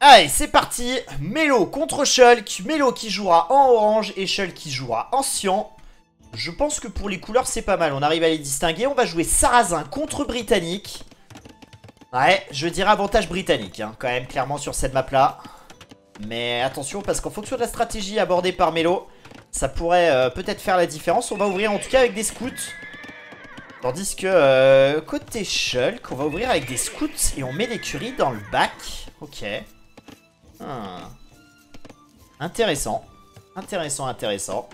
Allez, c'est parti. Melo contre Shulk. Melo qui jouera en orange et Shulk qui jouera en cyan. Je pense que pour les couleurs, c'est pas mal. On arrive à les distinguer. On va jouer Sarrazin contre Britannique. Ouais, je dirais avantage britannique, hein, quand même, clairement, sur cette map-là. Mais attention, parce qu'en fonction de la stratégie abordée par Melo, ça pourrait peut-être faire la différence. On va ouvrir en tout cas avec des scouts. Tandis que côté Shulk, on va ouvrir avec des scouts et on met l'écurie dans le bac. Ok. Intéressant. Intéressant, intéressant.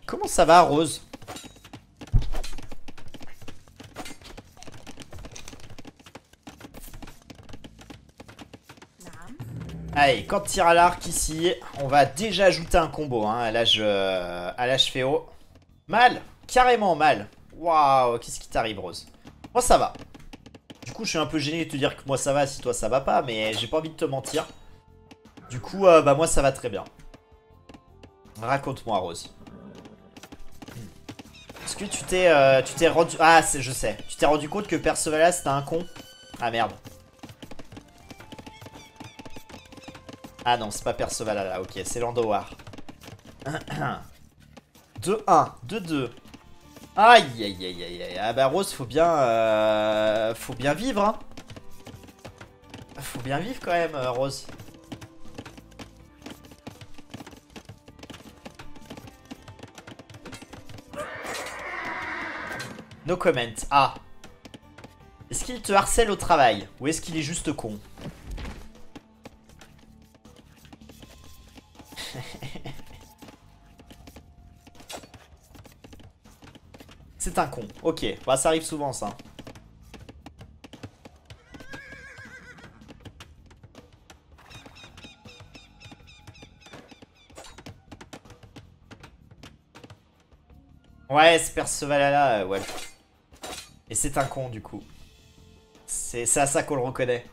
Comment ça va, Rose? Allez, quand tir à l'arc ici, on va déjà ajouter un combo hein, à l'âge féo. Mal, carrément mal. Waouh, qu'est-ce qui t'arrive, Rose? Moi ça va. Du coup, je suis un peu gêné de te dire que moi ça va si toi ça va pas, mais j'ai pas envie de te mentir. Du coup, bah moi ça va très bien. Raconte-moi, Rose. Est-ce que tu t'es rendu... Ah, je sais. Tu t'es rendu compte que Percevala c'était un con? Ah merde. Ah non, c'est pas Percevala là, ok, c'est Landowar. 2-1, 2-2. Aïe aïe aïe aïe aïe. Ah bah Rose, faut bien vivre hein. Faut bien vivre quand même, Rose. No comment. Ah. Est-ce qu'il te harcèle au travail? Ou est-ce qu'il est juste con? C'est un con. Ok. Bah, ça arrive souvent, ça. Ouais, ce Perceval-là, ouais. Et c'est un con, du coup. C'est à ça qu'on le reconnaît.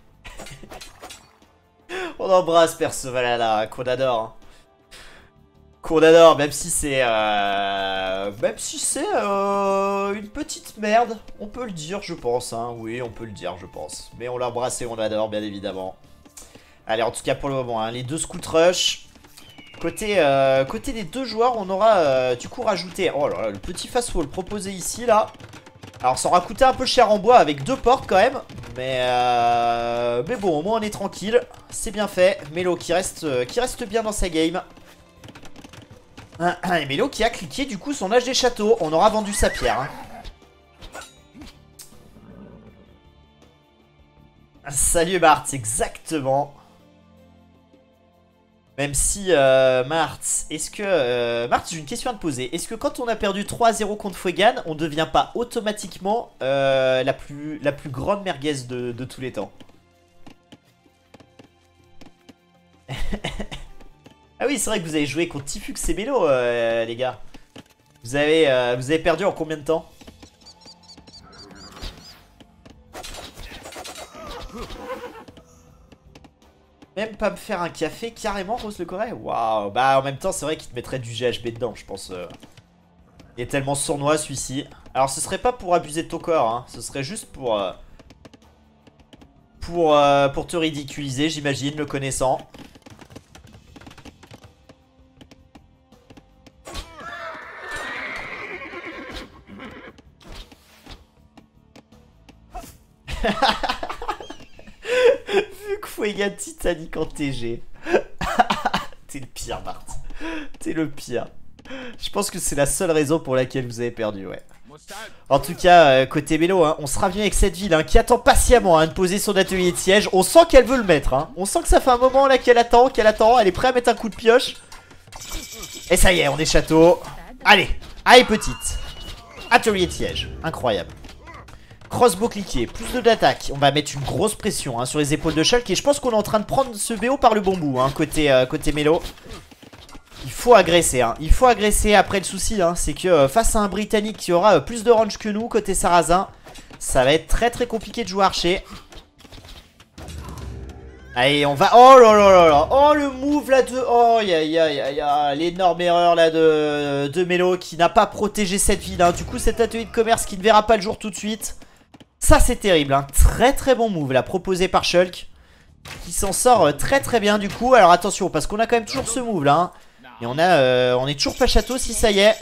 On embrasse Perceval-là, qu'on adore. Hein. Qu'on adore, même si c'est une petite merde, on peut le dire, je pense. Hein. Oui, on peut le dire, je pense. Mais on l'embrasse et on l'adore, bien évidemment. Allez, en tout cas pour le moment, hein, les deux scouts rush. Côté des deux joueurs, on aura du coup rajouté. Oh là là, le petit fast-wall proposé ici, là. Alors, ça aura coûté un peu cher en bois avec deux portes quand même. Mais bon, au moins on est tranquille. C'est bien fait. Melo qui reste bien dans sa game. Et Melo qui a cliqué du coup son âge des châteaux. On aura vendu sa pierre. Hein. Salut Marthe, exactement. Même si Marthe, est-ce que... Marthe, j'ai une question à te poser. Est-ce que quand on a perdu 3-0 contre Fuegan, on ne devient pas automatiquement la plus grande merguez de tous les temps? Ah oui, c'est vrai que vous avez joué contre Tifux et Melo, les gars. Vous avez perdu en combien de temps? Même pas me faire un café, carrément, Rose Le Corée. Waouh. Bah, en même temps, c'est vrai qu'il te mettrait du GHB dedans, je pense. Il est tellement sournois, celui-ci. Alors, ce serait pas pour abuser de ton corps, hein. Ce serait juste pour te ridiculiser, j'imagine, le connaissant. Vu que Fuegan Titanic en TG. T'es le pire, Marthe. T'es le pire. Je pense que c'est la seule raison pour laquelle vous avez perdu, ouais. En tout cas, côté Melo, hein, on sera bien avec cette ville hein, qui attend patiemment hein, de poser son atelier de siège. On sent qu'elle veut le mettre. Hein. On sent que ça fait un moment là qu'elle attend, Elle est prête à mettre un coup de pioche. Et ça y est, on est château. Allez, allez petite. Atelier de siège, incroyable. Crossbow cliqué, plus de d'attaque. On va mettre une grosse pression hein, sur les épaules de Shulk. Et je pense qu'on est en train de prendre ce BO par le bon bout, hein, côté Melo. Il faut agresser, hein. Il faut agresser. Après, le souci, hein, c'est que face à un Britannique qui aura plus de range que nous, côté Sarrazin, ça va être très très compliqué de jouer archer. Allez, on va... Oh là là là là. Oh, le move là de... Oh, ya. L'énorme erreur là de Melo qui n'a pas protégé cette ville. Hein. Du coup, cet atelier de commerce qui ne verra pas le jour tout de suite. Ça, c'est terrible. Hein. Très très bon move là, proposé par Shulk. Qui s'en sort très très bien du coup. Alors attention, parce qu'on a quand même toujours ce move là. Hein. Et on est toujours pas château si ça y est.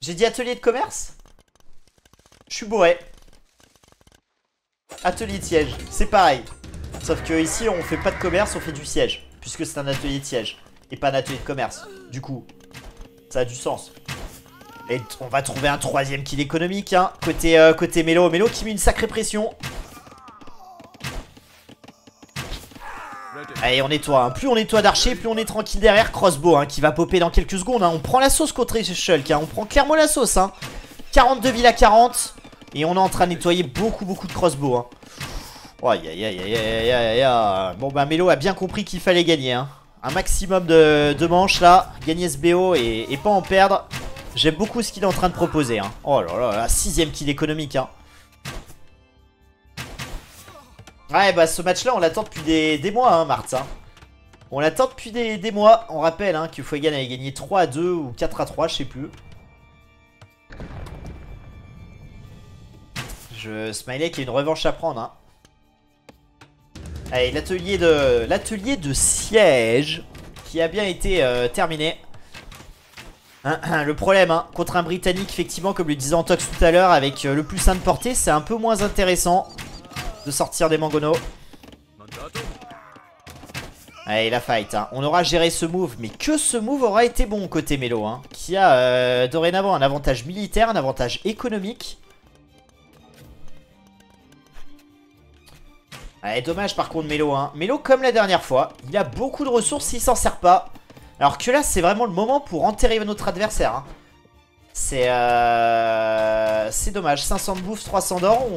J'ai dit atelier de commerce? Je suis bourré. Atelier de siège, c'est pareil. Sauf que ici on fait pas de commerce, on fait du siège. Puisque c'est un atelier de siège. Et pas un atelier de commerce. Du coup, ça a du sens. Et on va trouver un troisième kill économique hein. Côté Melo. Melo qui met une sacrée pression. Allez, on nettoie. Hein. Plus on nettoie d'archer, plus on est tranquille derrière. Crossbow hein, qui va popper dans quelques secondes. Hein. On prend la sauce contre Shulk. Hein. On prend clairement la sauce. Hein. 42 villes à 40. Et on est en train de nettoyer beaucoup de crossbow. Hein. Oh, bon, bah, Melo a bien compris qu'il fallait gagner. Hein. Un maximum de manches là. Gagner ce BO et pas en perdre. J'aime beaucoup ce qu'il est en train de proposer. Hein. Oh là là, 6ème kill économique. Hein. Ouais, bah ce match-là, on l'attend depuis des mois, hein, Marthe. Hein. On l'attend depuis des mois. On rappelle hein, que Fuegan avait gagné 3-2 ou 4-3, je sais plus. Smiley qui a une revanche à prendre. Hein. Allez, l'atelier de siège qui a bien été terminé. Le problème, hein, contre un Britannique, effectivement, comme le disait Antox tout à l'heure, avec le plus 1 de portée, c'est un peu moins intéressant de sortir des mangonos. Allez, la fight. Hein. On aura géré ce move, mais que ce move aura été bon côté Melo. Hein, qui a dorénavant un avantage militaire, un avantage économique. Allez, dommage par contre Melo. Hein. Melo, comme la dernière fois, il a beaucoup de ressources, il s'en sert pas. Alors que là, c'est vraiment le moment pour enterrer notre adversaire. Hein. C'est dommage. 500 de bouffe, 300 d'or.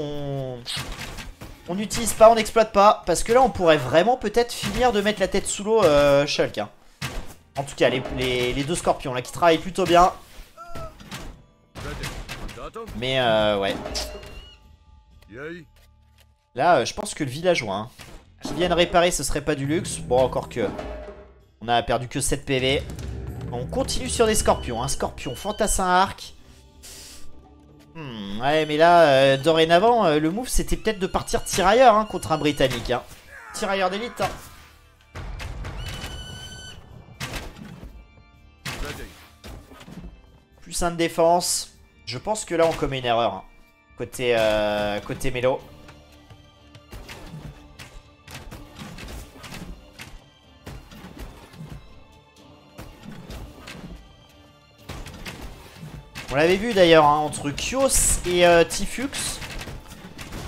On n'utilise pas, on n'exploite pas. Parce que là, on pourrait vraiment peut-être finir de mettre la tête sous l'eau Shulk. Hein. En tout cas, les deux scorpions là qui travaillent plutôt bien. Mais ouais. Là, je pense que le villageois hein, qui vienne réparer, ce serait pas du luxe. Bon, encore que. On a perdu que 7 PV. On continue sur des scorpions. Un scorpion, fantassin arc. Ouais, mais là, dorénavant, le move, c'était peut-être de partir tirailleur hein, contre un Britannique. Hein. Tirailleur d'élite. Hein. Plus 1 de défense. Je pense que là, on commet une erreur. Hein. Côté Melo. On l'avait vu d'ailleurs hein, entre Kios et Tifux.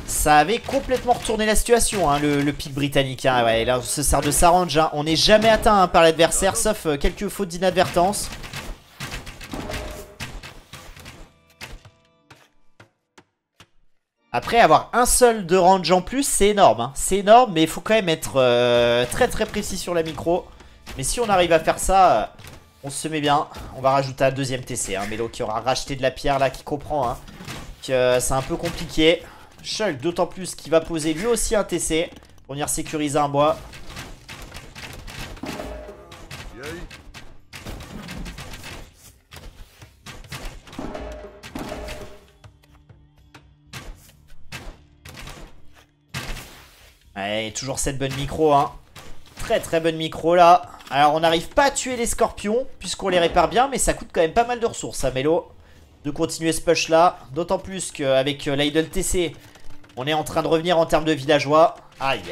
Ça avait complètement retourné la situation hein, le pic britannique hein. Ouais, là on se sert de s'arrange hein. On n'est jamais atteint hein, par l'adversaire sauf quelques fautes d'inadvertance. Après avoir un seul de range en plus c'est énorme hein. C'est énorme mais il faut quand même être très précis sur la micro. Mais si on arrive à faire ça on se met bien. On va rajouter un deuxième TC hein. Melo qui aura racheté de la pierre là, qui comprend hein, que c'est un peu compliqué. Shulk d'autant plus qu'il va poser lui aussi un TC pour venir sécuriser un bois. Allez, toujours cette bonne micro hein. Très bonne micro là. Alors on n'arrive pas à tuer les scorpions puisqu'on les répare bien, mais ça coûte quand même pas mal de ressources à Melo de continuer ce push là. D'autant plus qu'avec l'idle TC on est en train de revenir en termes de villageois. Aïe.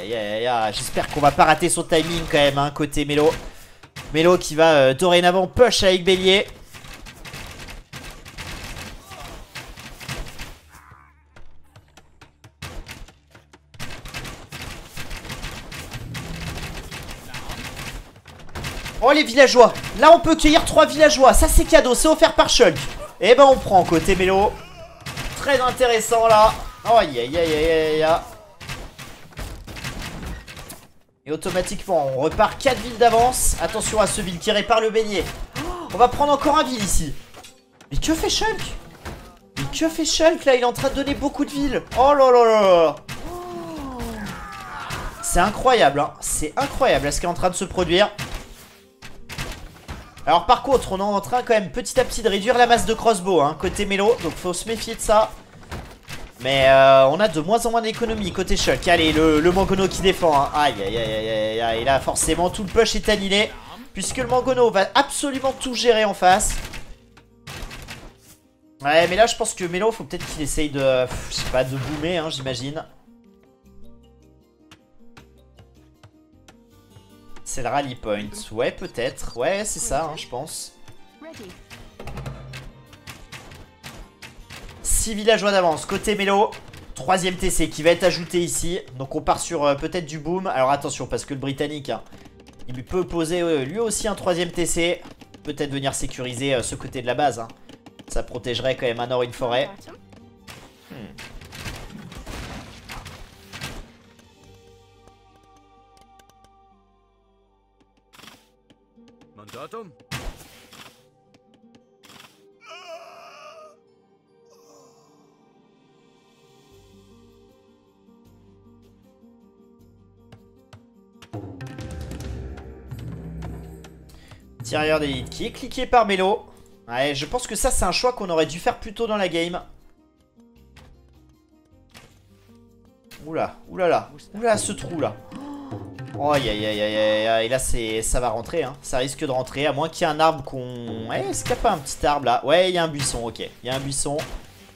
J'espère qu'on va pas rater son timing quand même hein, côté Melo. Melo qui va dorénavant push avec Bélier. Oh les villageois. Là on peut cueillir 3 villageois. Ça c'est cadeau, c'est offert par Shulk. Et ben on prend côté Melo. Très intéressant là. Oh aïe. Et automatiquement on repart 4 villes d'avance. Attention à ce ville qui répare le beignet. On va prendre encore un ville ici. Mais que fait Shulk? Mais que fait Shulk là? Il est en train de donner beaucoup de villes. Oh là là là. C'est incroyable, hein. C'est incroyable ce qui est en train de se produire. Alors par contre, on est en train quand même petit à petit de réduire la masse de crossbow, hein, côté mélo. Donc faut se méfier de ça. Mais on a de moins en moins d'économie côté Shulk. Allez, le Mangono qui défend, hein. Aïe, aïe, aïe, aïe, aïe, aïe. Et là, forcément, tout le push est annihilé. Puisque le Mangono va absolument tout gérer en face. Ouais, mais là, je pense que Mélo, faut peut-être qu'il essaye de... je sais pas, de boomer, hein, j'imagine. C'est le rally point. Ouais, peut-être. Ouais, c'est ça, hein, je pense. 6 villageois d'avance. Côté Mélo, 3ème TC qui va être ajouté ici. Donc on part sur peut-être du boom. Alors attention, parce que le Britannique, hein, il lui peut poser lui aussi un 3ème TC. Peut-être venir sécuriser ce côté de la base, hein. Ça protégerait quand même un nord une forêt. Mandatum. Tirailleur d'élite qui est cliqué par Mélo. Ouais, je pense que ça c'est un choix qu'on aurait dû faire plus tôt dans la game. Oula, oulala, oula ce trou là. Oh aïe aïe aïe aïe aïe. Et là ça va rentrer, hein. Ça risque de rentrer, à moins qu'il y ait un arbre qu'on... Ouais, est-ce qu'il n'y a pas un petit arbre là? Ouais, il y a un buisson, ok. Il y a un buisson.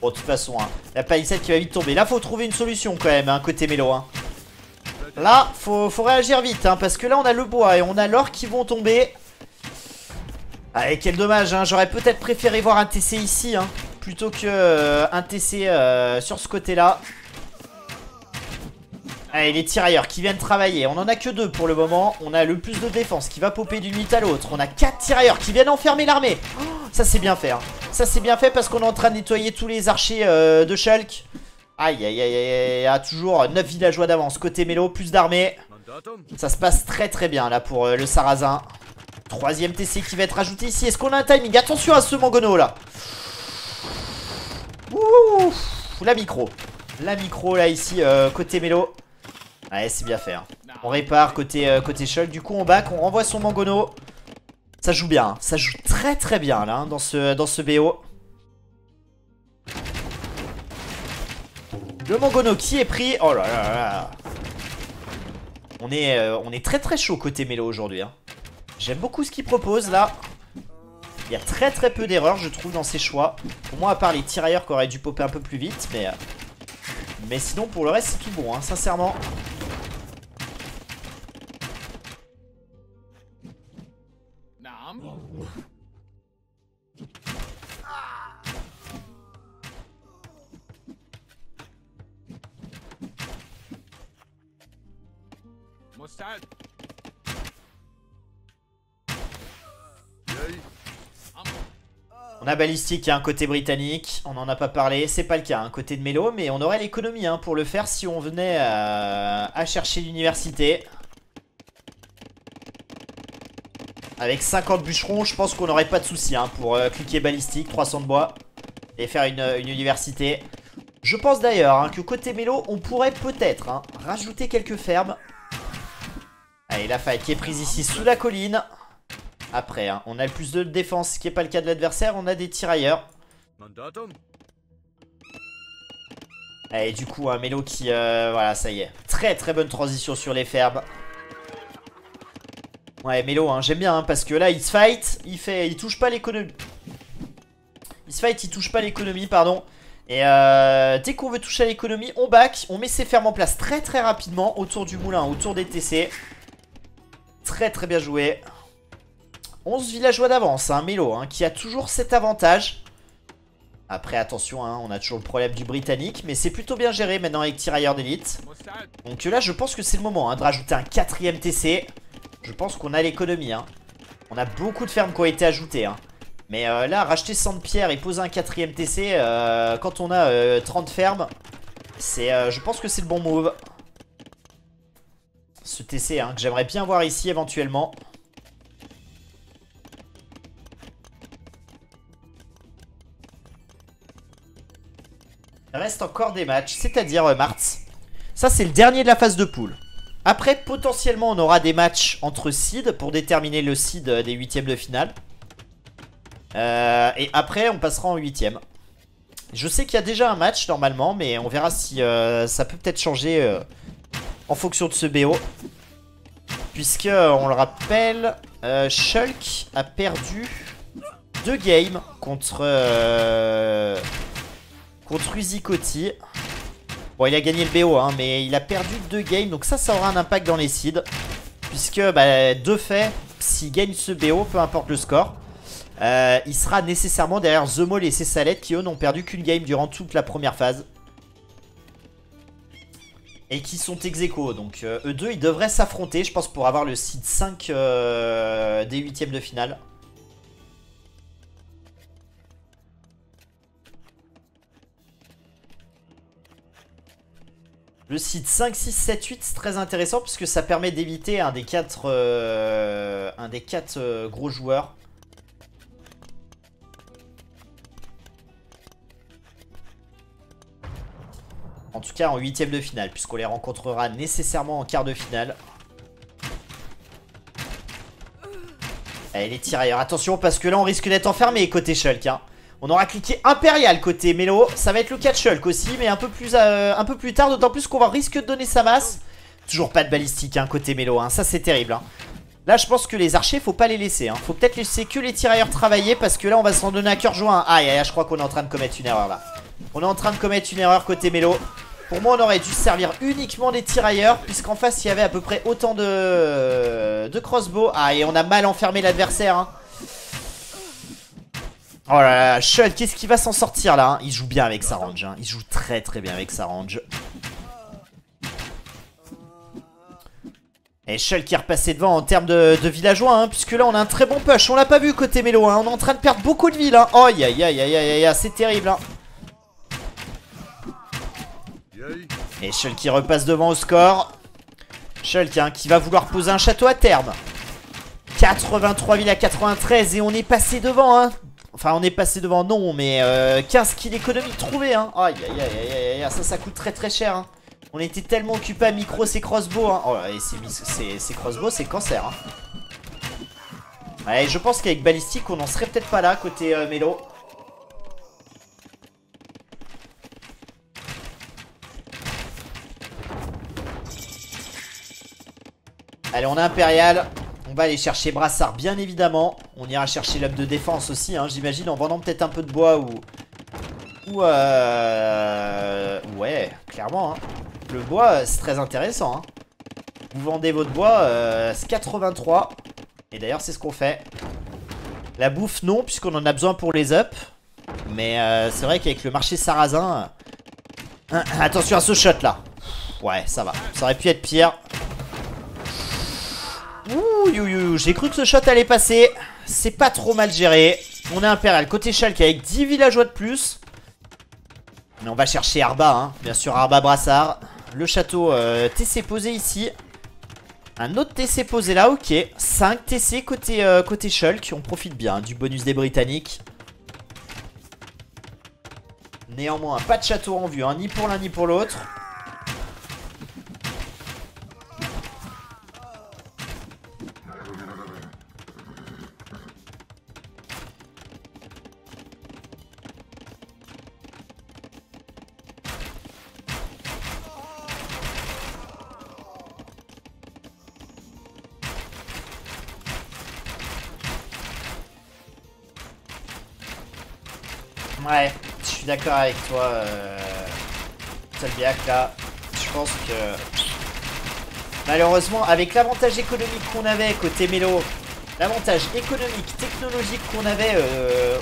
Bon, de toute façon, hein, la palissade qui va vite tomber. Là, faut trouver une solution quand même, hein, côté Mélo, hein. Là, faut réagir vite, hein, parce que là, on a le bois et on a l'or qui vont tomber. Allez, quel dommage, hein. J'aurais peut-être préféré voir un TC ici, hein, plutôt que un TC sur ce côté-là. Allez, les tirailleurs qui viennent travailler. On en a que 2 pour le moment. On a le plus de défense qui va popper d'une minute à l'autre. On a 4 tirailleurs qui viennent enfermer l'armée. Oh, ça c'est bien fait, hein. Ça c'est bien fait parce qu'on est en train de nettoyer tous les archers de Shulk. Aïe aïe aïe aïe aïe. Toujours 9 villageois d'avance. Côté Mélo, plus d'armée. Ça se passe très très bien là pour le Sarrasin. 3ème TC qui va être ajouté ici. Est-ce qu'on a un timing? Attention à ce Mangono là. Ouh, la micro. La micro là ici côté Mélo. Ouais, c'est bien fait, hein. On répare côté Shulk. Du coup on back, on renvoie son Mangono. Ça joue bien, hein. Ça joue très très bien là, hein, dans ce BO. Le Mangono qui est pris. Oh là là là. On est très très chaud côté Mélo aujourd'hui, hein. J'aime beaucoup ce qu'il propose là. Il y a très très peu d'erreurs je trouve dans ses choix. Pour moi à part les tirailleurs qui auraient dû popper un peu plus vite. Mais sinon pour le reste c'est tout bon, hein, sincèrement. On a balistique, il y a un côté britannique. On n'en a pas parlé, c'est pas le cas, un côté de Mélo. Mais on aurait l'économie, hein, pour le faire si on venait à chercher l'université. Avec 50 bûcherons, je pense qu'on n'aurait pas de soucis, hein, pour cliquer balistique, 300 de bois et faire une université. Je pense d'ailleurs, hein, que côté Mélo, on pourrait peut-être, hein, rajouter quelques fermes. Allez, la faille qui est prise ici sous la colline. Après, hein, on a le plus de défense, ce qui n'est pas le cas de l'adversaire. On a des tirailleurs. Allez, du coup, un Mélo qui... voilà, ça y est. Très très bonne transition sur les fermes. Ouais, Mélo, hein, j'aime bien, hein, parce que là, il se fight. Il touche pas l'économie. Il se fight, il touche pas l'économie, pardon. Et dès qu'on veut toucher à l'économie, on back. On met ses fermes en place très très rapidement. Autour du moulin, autour des TC. Très très bien joué. 11 villageois d'avance, hein, Mélo, hein, qui a toujours cet avantage. Après, attention, hein, on a toujours le problème du Britannique. Mais c'est plutôt bien géré maintenant avec tirailleur d'élite. Donc là, je pense que c'est le moment, hein, de rajouter un 4ème TC. Je pense qu'on a l'économie, hein. On a beaucoup de fermes qui ont été ajoutées, hein. Mais là, racheter 100 de pierre et poser un 4ème TC, quand on a 30 fermes, je pense que c'est le bon move. Ce TC, hein, que j'aimerais bien voir ici éventuellement. Il reste encore des matchs, c'est-à-dire Martz. Ça, c'est le dernier de la phase de poule. Après, potentiellement, on aura des matchs entre seeds pour déterminer le seed des huitièmes de finale. Et après, on passera en huitième. Je sais qu'il y a déjà un match normalement, mais on verra si ça peut peut-être changer en fonction de ce BO. Puisque, on le rappelle, Shulk a perdu 2 games contre Uzikotti. Bon, il a gagné le BO, hein, mais il a perdu 2 games, donc ça aura un impact dans les seeds. Puisque, bah, de fait, s'il gagne ce BO, peu importe le score, il sera nécessairement derrière The Maul et ses Salettes qui eux n'ont perdu qu'une game durant toute la première phase. Et qui sont ex-aequo. Donc eux deux ils devraient s'affronter je pense pour avoir le seed 5 des huitièmes de finale. Le seed 5, 6, 7, 8 c'est très intéressant puisque ça permet d'éviter un des 4 gros joueurs. En tout cas en huitième de finale, puisqu'on les rencontrera nécessairement en quart de finale. Allez les tirailleurs, attention parce que là on risque d'être enfermé côté Shulk. Hein. On aura cliqué Impérial côté Melo, ça va être le cas de Shulk aussi, mais un peu plus tard, d'autant plus qu'on va risque de donner sa masse. Toujours pas de balistique hein, côté Melo, hein. Ça c'est terrible. Hein. Là je pense que les archers faut pas les laisser, hein. Faut peut-être laisser que les tirailleurs travailler parce que là on va s'en donner à cœur joint. Aïe aïe, je crois qu'on est en train de commettre une erreur là. On est en train de commettre une erreur côté Melo. Pour moi on aurait dû servir uniquement des tirailleurs puisqu'en face il y avait à peu près autant de crossbow. Ah et on a mal enfermé l'adversaire hein. Oh là là, Shulk, qu'est-ce qu'il va s'en sortir là hein. Il joue bien avec sa range hein. Il joue très très bien avec sa range. Et Shulk qui est repassé devant en termes de villageois hein, puisque là on a un très bon push. On l'a pas vu côté Melo hein. On est en train de perdre beaucoup de villes hein. Oh aïe aïe aïe aïe aïe aïe, c'est terrible hein. Et Shulk qui repasse devant au score. Shulk hein, qui va vouloir poser un château à terme. 83 villes à 93 et on est passé devant hein. Enfin on est passé devant non mais 15 kills d'économie trouvée hein. Aïe aïe aïe aïe aïe, ça coûte très très cher hein. On était tellement occupé à micro ces crossbows hein. Oh là et ces crossbows c'est cancer hein. Ouais je pense qu'avec balistique on n'en serait peut-être pas là côté Melo. Allez on a Impérial. On va aller chercher Brassard bien évidemment. On ira chercher l'homme de défense aussi hein, j'imagine en vendant peut-être un peu de bois ou ouais clairement hein. Le bois c'est très intéressant hein. Vous vendez votre bois c'est 83. Et d'ailleurs c'est ce qu'on fait. La bouffe non puisqu'on en a besoin pour les ups. Mais c'est vrai qu'avec le marché sarrasin attention à ce shot là. Ouais ça va. Ça aurait pu être pire. Ouh, j'ai cru que ce shot allait passer. C'est pas trop mal géré. On est Impérial côté Shulk avec 10 villageois de plus. Mais on va chercher Arba hein. Bien sûr Arba Brassard. Le château TC posé ici. Un autre TC posé là, ok. 5 TC côté Shulk. On profite bien hein, du bonus des Britanniques. Néanmoins pas de château en vue hein, ni pour l'un ni pour l'autre. Ouais, je suis d'accord avec toi, Tolbiac, là. Je pense que malheureusement, avec l'avantage économique qu'on avait côté Melo, l'avantage économique, technologique qu'on avait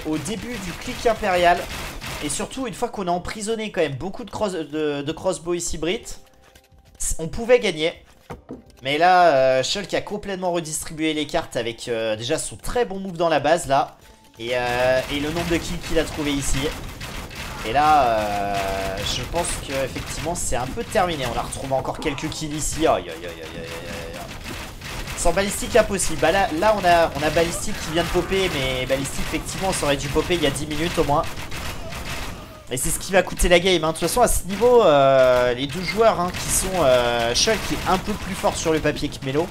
au début du clic impérial, et surtout une fois qu'on a emprisonné quand même beaucoup de crossbow ici Brit, on pouvait gagner. Mais là, Shulk a complètement redistribué les cartes avec déjà son très bon move dans la base là. Et le nombre de kills qu'il a trouvé ici. Et là, je pense que effectivement c'est un peu terminé. On a retrouvé encore quelques kills ici. Aïe aïe aïe aïe aïe. Sans balistique impossible. Bah là on a balistique qui vient de popper. Mais balistique effectivement ça aurait dû popper il y a 10 minutes au moins. Et c'est ce qui va coûter la game, hein. De toute façon à ce niveau les deux joueurs hein, qui sont Shulk qui est un peu plus fort sur le papier que Melo.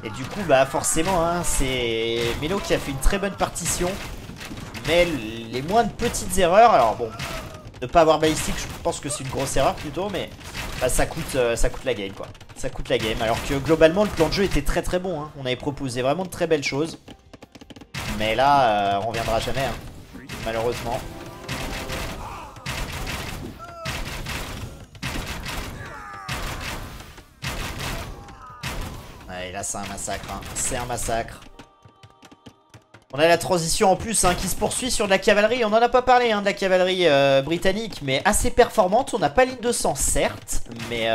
Et du coup bah forcément hein, c'est Melo qui a fait une très bonne partition. Mais les moins de petites erreurs, alors bon, ne pas avoir balistique je pense que c'est une grosse erreur plutôt. Mais bah, ça coûte la game quoi. Ça coûte la game alors que globalement le plan de jeu était très très bon hein. On avait proposé vraiment de très belles choses. Mais là on reviendra jamais hein, malheureusement. Et là c'est un massacre hein. C'est un massacre. On a la transition en plus hein, qui se poursuit sur de la cavalerie. On n'en a pas parlé hein, de la cavalerie britannique, mais assez performante. On n'a pas ligne de sang certes, mais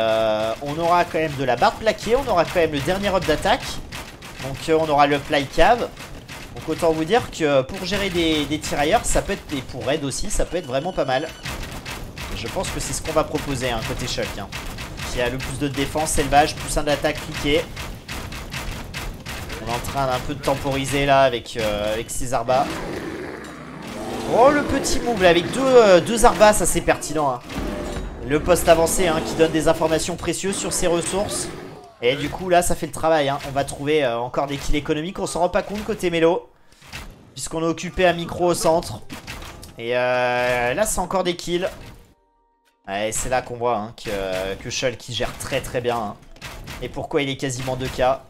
on aura quand même de la barre plaquée. On aura quand même le dernier up d'attaque. Donc on aura le fly cave. Donc autant vous dire que pour gérer des tirailleurs, ça peut être, et pour raid aussi, ça peut être vraiment pas mal. Et je pense que c'est ce qu'on va proposer hein, côté Shulk hein, qui a le plus de défense, élevage, plus un d'attaque cliqué. On est en train d'un peu de temporiser là avec ses arbas. Oh le petit move là avec deux arbas, ça c'est pertinent hein. Le poste avancé hein, qui donne des informations précieuses sur ses ressources. Et du coup là ça fait le travail hein. On va trouver encore des kills économiques. On s'en rend pas compte côté Melo, puisqu'on a occupé un micro au centre. Et là c'est encore des kills. Ouais, c'est là qu'on voit hein, que Shulk qui gère très très bien hein. Et pourquoi il est quasiment 2K.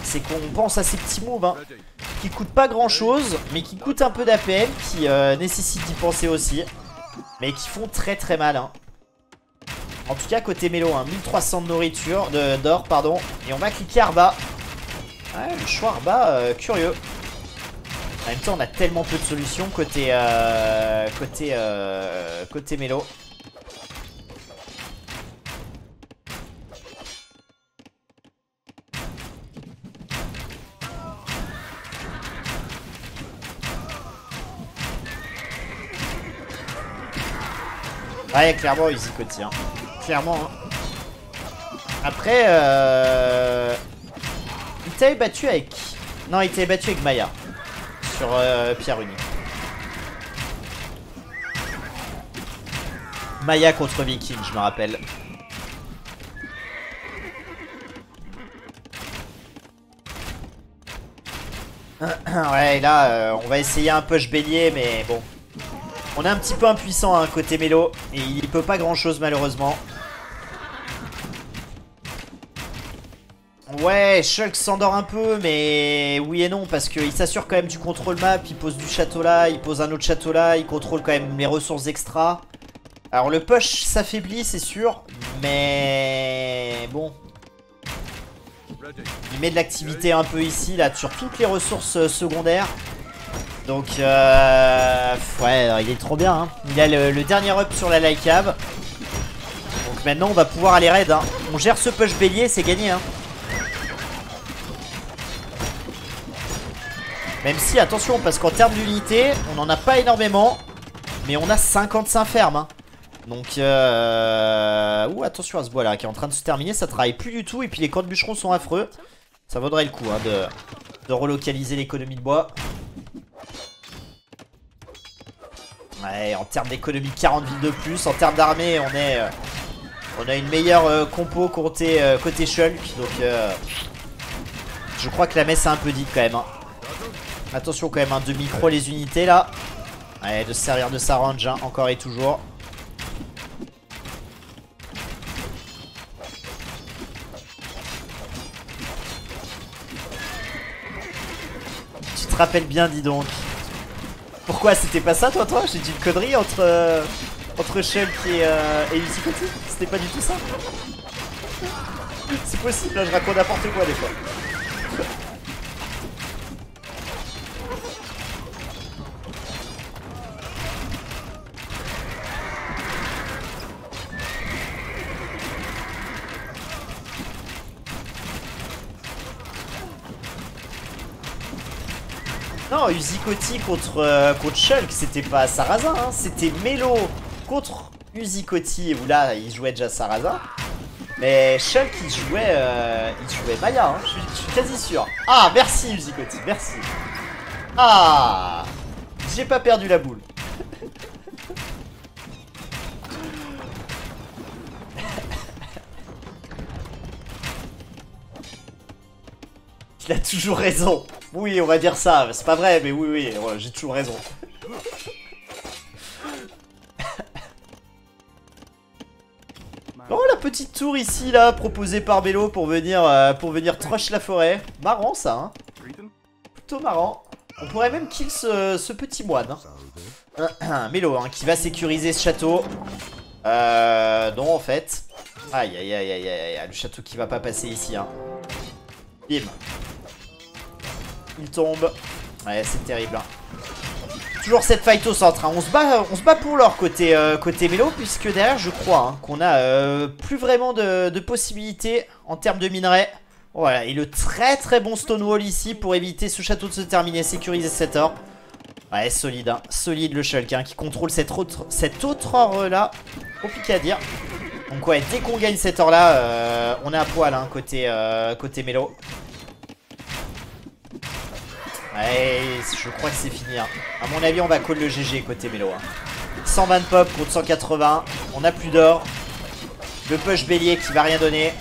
C'est qu'on pense à ces petits moves hein, qui coûtent pas grand chose, mais qui coûtent un peu d'APM, qui nécessitent d'y penser aussi, mais qui font très très mal hein. En tout cas côté Melo hein, 1300 de nourriture, d'or pardon. Et on va cliquer Arba. Ouais, le choix Arba, curieux. En même temps on a tellement peu de solutions côté Melo. Ouais, clairement, Uzi Coty, hein. Clairement, hein. Après, il t'avait battu avec... Non, il t'avait battu avec Maya. Sur Pierre Unique. Maya contre Viking, je me rappelle. Ouais, là, on va essayer un push bélier, mais bon. On est un petit peu impuissant hein, côté Melo. Et il peut pas grand chose malheureusement. Ouais, Shulk s'endort un peu, mais oui et non, parce qu'il s'assure quand même du contrôle map. Il pose du château là, il pose un autre château là. Il contrôle quand même les ressources extra. Alors le push s'affaiblit, c'est sûr. Mais bon. Il met de l'activité un peu ici, là, sur toutes les ressources secondaires. Donc, ouais, il est trop bien. Hein. Il a le dernier up sur la light cave. Donc maintenant, on va pouvoir aller raid. Hein. On gère ce push bélier, c'est gagné. Hein. Même si, attention, parce qu'en termes d'unité, on n'en a pas énormément. Mais on a 55 fermes. Hein. Donc, ouh, attention à ce bois là qui est en train de se terminer. Ça travaille plus du tout. Et puis les camps de bûcherons sont affreux. Ça vaudrait le coup hein, de relocaliser l'économie de bois. Ouais, en termes d'économie, 40 villes de plus. En termes d'armée, on a une meilleure compo côté Shulk. Donc, je crois que la messe est un peu dite quand même. Hein. Attention quand même, hein, de micro les unités là. Ouais, de se servir de sa range, hein, encore et toujours. Tu te rappelles bien, dis donc. Pourquoi c'était pas ça toi J'ai dit une connerie entre Shulk et Uzi Coty. C'était pas du tout ça. C'est possible, là je raconte n'importe quoi des fois. Non, Uzi Coty contre Shulk, c'était pas Sarrazin, hein, c'était Melo contre Uzi Coty, où là, il jouait déjà Sarrazin. Mais Shulk, il jouait Maya, hein, je suis quasi sûr. Ah, merci Uzi Coty, merci. Ah, j'ai pas perdu la boule. Il a toujours raison. Oui, on va dire ça. C'est pas vrai, mais oui, oui, ouais, j'ai toujours raison. Oh, la petite tour ici, là, proposée par Mélo pour venir trush la forêt. Marrant, ça, hein. Plutôt marrant. On pourrait même kill ce petit moine. Hein. Mélo, hein, qui va sécuriser ce château. Non, en fait. Aïe, aïe, aïe, aïe, aïe. Le château qui va pas passer ici, hein. Bim. Il tombe. Ouais, c'est terrible, hein. Toujours cette fight au centre, hein. On se bat pour l'or côté Mélo, puisque derrière je crois hein, qu'on a plus vraiment de possibilités en termes de minerais. Voilà, et le très très bon Stonewall ici pour éviter ce château de se terminer, sécuriser cet or. Ouais, solide, hein. Solide le Shulk hein, qui contrôle cet autre or là. Compliqué à dire. Donc ouais, dès qu'on gagne cet or là, on est à poil hein, côté Mélo. Ouais, je crois que c'est fini. Hein. À mon avis, on va call le GG côté Mélo. Hein. 120 pop contre 180. On a plus d'or. Le push bélier qui va rien donner.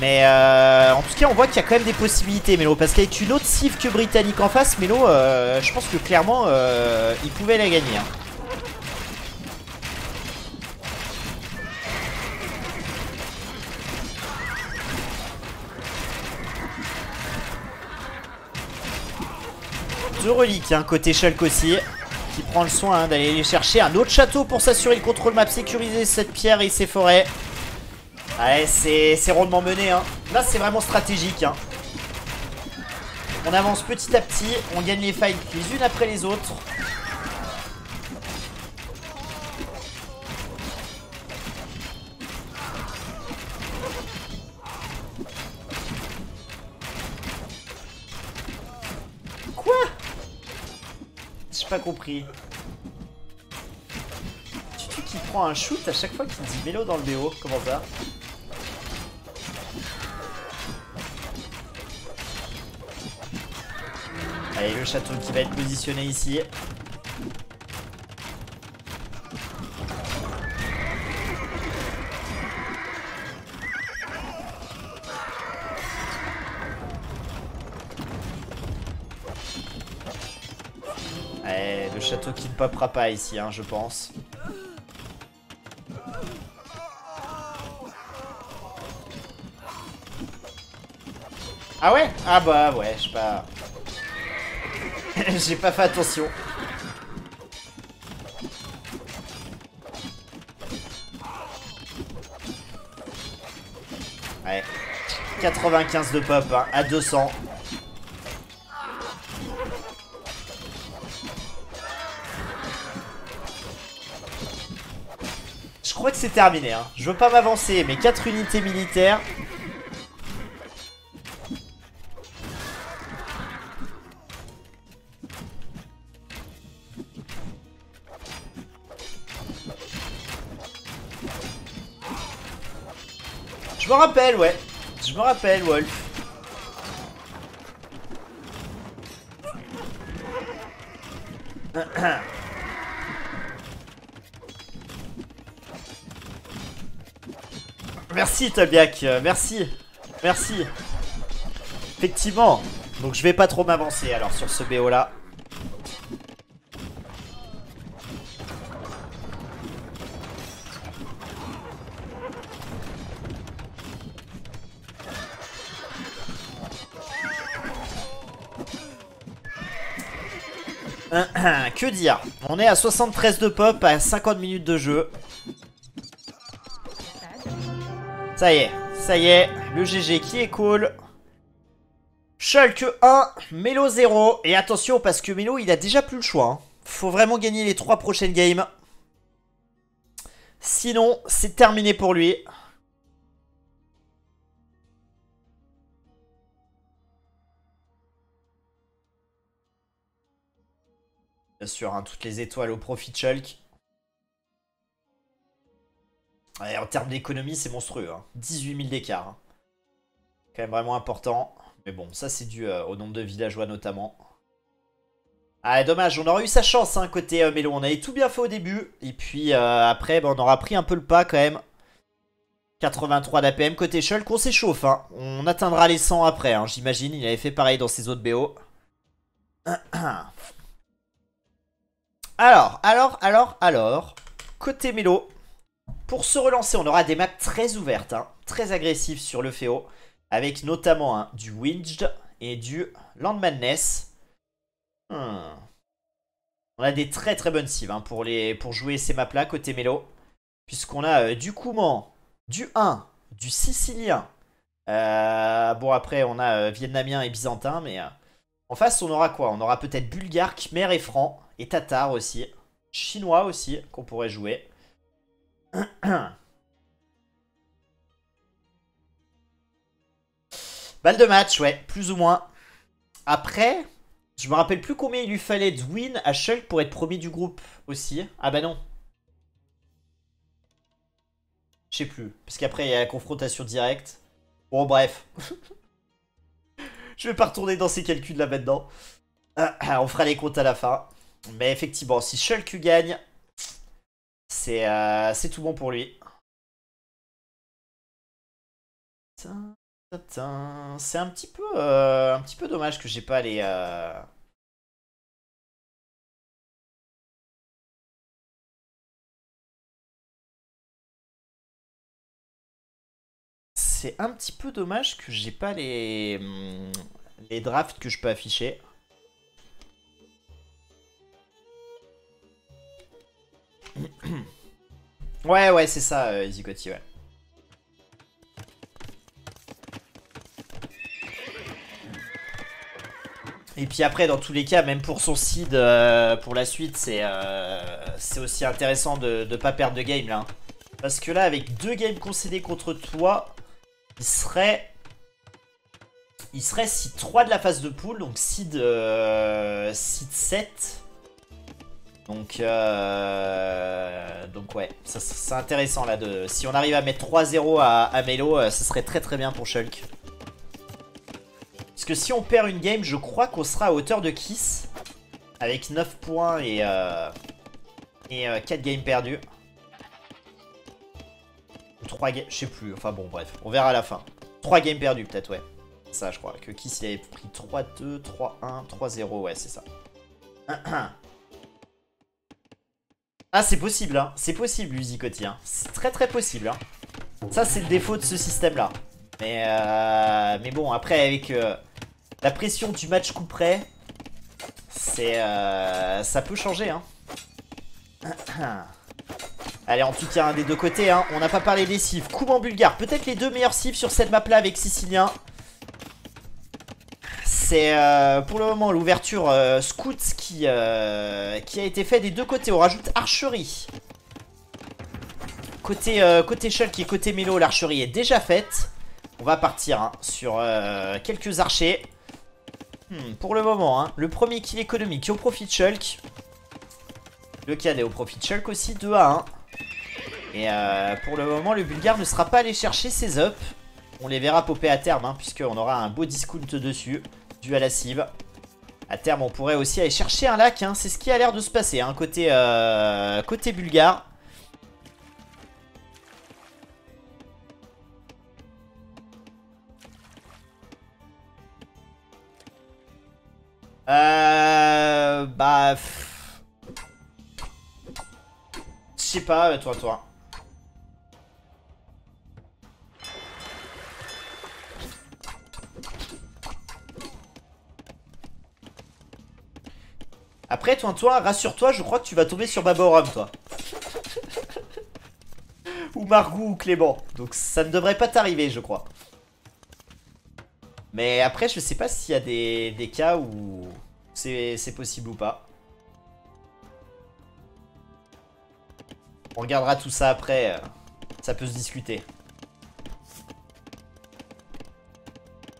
Mais en tout cas, on voit qu'il y a quand même des possibilités, Mélo. Parce qu'avec une autre cive que britannique en face, Mélo, je pense que clairement, il pouvait la gagner. Hein. Deux reliques, hein, côté Shulk aussi, qui prend le soin hein, d'aller les chercher un autre château pour s'assurer le contrôle map, sécuriser cette pierre et ces forêts. Ouais, c'est rondement mené. Hein. Là, c'est vraiment stratégique. Hein. On avance petit à petit, on gagne les fights les unes après les autres. Quoi? J'ai pas compris. Tu qui prend un shoot à chaque fois qu'il dit Mélo dans le BO. Comment ça? Allez, le château qui va être positionné ici. Allez, le château qui ne popera pas ici, hein, je pense. Ah ouais? Ah bah ouais, je sais pas... J'ai pas fait attention. Ouais. 95 de pop hein, à 200. Je crois que c'est terminé. Hein. Je veux pas m'avancer, mais 4 unités militaires. Je me rappelle, ouais. Je me rappelle, Wolf. Merci, Tolbiac. Merci. Merci. Effectivement. Donc, je vais pas trop m'avancer, alors, sur ce BO-là. Que dire? On est à 73 de pop à 50 minutes de jeu. Ça y est, le GG qui est cool. Shulk 1, Mélo 0. Et attention parce que Mélo il a déjà plus le choix. Hein. Faut vraiment gagner les 3 prochaines games. Sinon, c'est terminé pour lui. Bien sûr, hein, toutes les étoiles au profit de Shulk. Ouais, en termes d'économie, c'est monstrueux. Hein. 18 000 d'écart. Hein. Quand même vraiment important. Mais bon, ça c'est dû au nombre de villageois notamment. Ah, dommage, on aurait eu sa chance hein, côté Mélo. On avait tout bien fait au début. Et puis après, bah, on aura pris un peu le pas quand même. 83 d'APM côté Shulk, on s'échauffe, hein. On atteindra les 100 après, hein, j'imagine. Il avait fait pareil dans ses autres BO. Alors. Côté Mélo, pour se relancer, on aura des maps très ouvertes, hein, très agressives sur le Féo, avec notamment hein, du Winged et du Land Madness. On a des très très bonnes cives hein, pour jouer ces maps là côté Mélo, puisqu'on a du Kouman, du 1, du Sicilien. Bon après on a Vietnamien et Byzantin, mais en face on aura quoi? On aura peut-être Bulgare, Khmer et Franc, et Tatar aussi. Chinois aussi qu'on pourrait jouer. Balle de match, ouais, plus ou moins. Après, je me rappelle plus combien il lui fallait de win à Shulk pour être premier du groupe aussi. Ah bah non. Je sais plus. Parce qu'après, il y a la confrontation directe. Bon, bref. Je vais pas retourner dans ces calculs là maintenant. On fera les comptes à la fin. Mais effectivement, si Shulk gagne, c'est tout bon pour lui. C'est un petit peu dommage que j'ai pas les... C'est un petit peu dommage que j'ai pas les drafts que je peux afficher. Ouais, c'est ça, Easy Coty, ouais. Et puis après, dans tous les cas, même pour son seed, pour la suite, c'est aussi intéressant de ne pas perdre de game, là. Parce que là, avec 2 games concédés contre toi, il serait seed 3 de la phase de poule, donc seed 7. Donc ouais, c'est intéressant là. Si on arrive à mettre 3-0 à Mélo, ça serait très très bien pour Shulk. Parce que si on perd une game, je crois qu'on sera à hauteur de Kiss. Avec 9 points et 4 games perdus. Ou 3 games, je sais plus. Enfin bon, bref, on verra à la fin. 3 games perdus peut-être, ouais. Ça, je crois. Que Kiss, il avait pris 3-2, 3-1, 3-0, ouais, c'est ça. Ah, c'est possible, hein. C'est possible, Uzi Coty, hein. C'est très très possible, hein. Ça, c'est le défaut de ce système-là. Mais bon, après, avec la pression du match coup près, ça peut changer, hein. Allez, en tout cas, des deux côtés, hein. On n'a pas parlé des cives. Kouman Bulgare, peut-être les 2 meilleurs cives sur cette map-là avec Sicilien. C'est pour le moment l'ouverture scout qui a été fait des deux côtés. On rajoute archerie. Côté Shulk et côté Mélo, l'archerie est déjà faite. On va partir hein, sur quelques archers. Pour le moment, hein, le premier kill économique au profit de Shulk. Le cadet au profit de Shulk aussi, 2-1. Et pour le moment, le Bulgare ne sera pas allé chercher ses ups. On les verra popper à terme, hein, puisqu'on aura un beau discount dessus. Dû à la cive. À terme, on pourrait aussi aller chercher un lac. Hein. C'est ce qui a l'air de se passer. Hein, côté Bulgare. Bah... Je sais pas, toi. Après, toi, rassure-toi, je crois que tu vas tomber sur Baborum, toi. Ou Margou ou Clément. Donc ça ne devrait pas t'arriver, je crois. Mais après, je sais pas s'il y a des cas où c'est possible ou pas. On regardera tout ça après. Ça peut se discuter.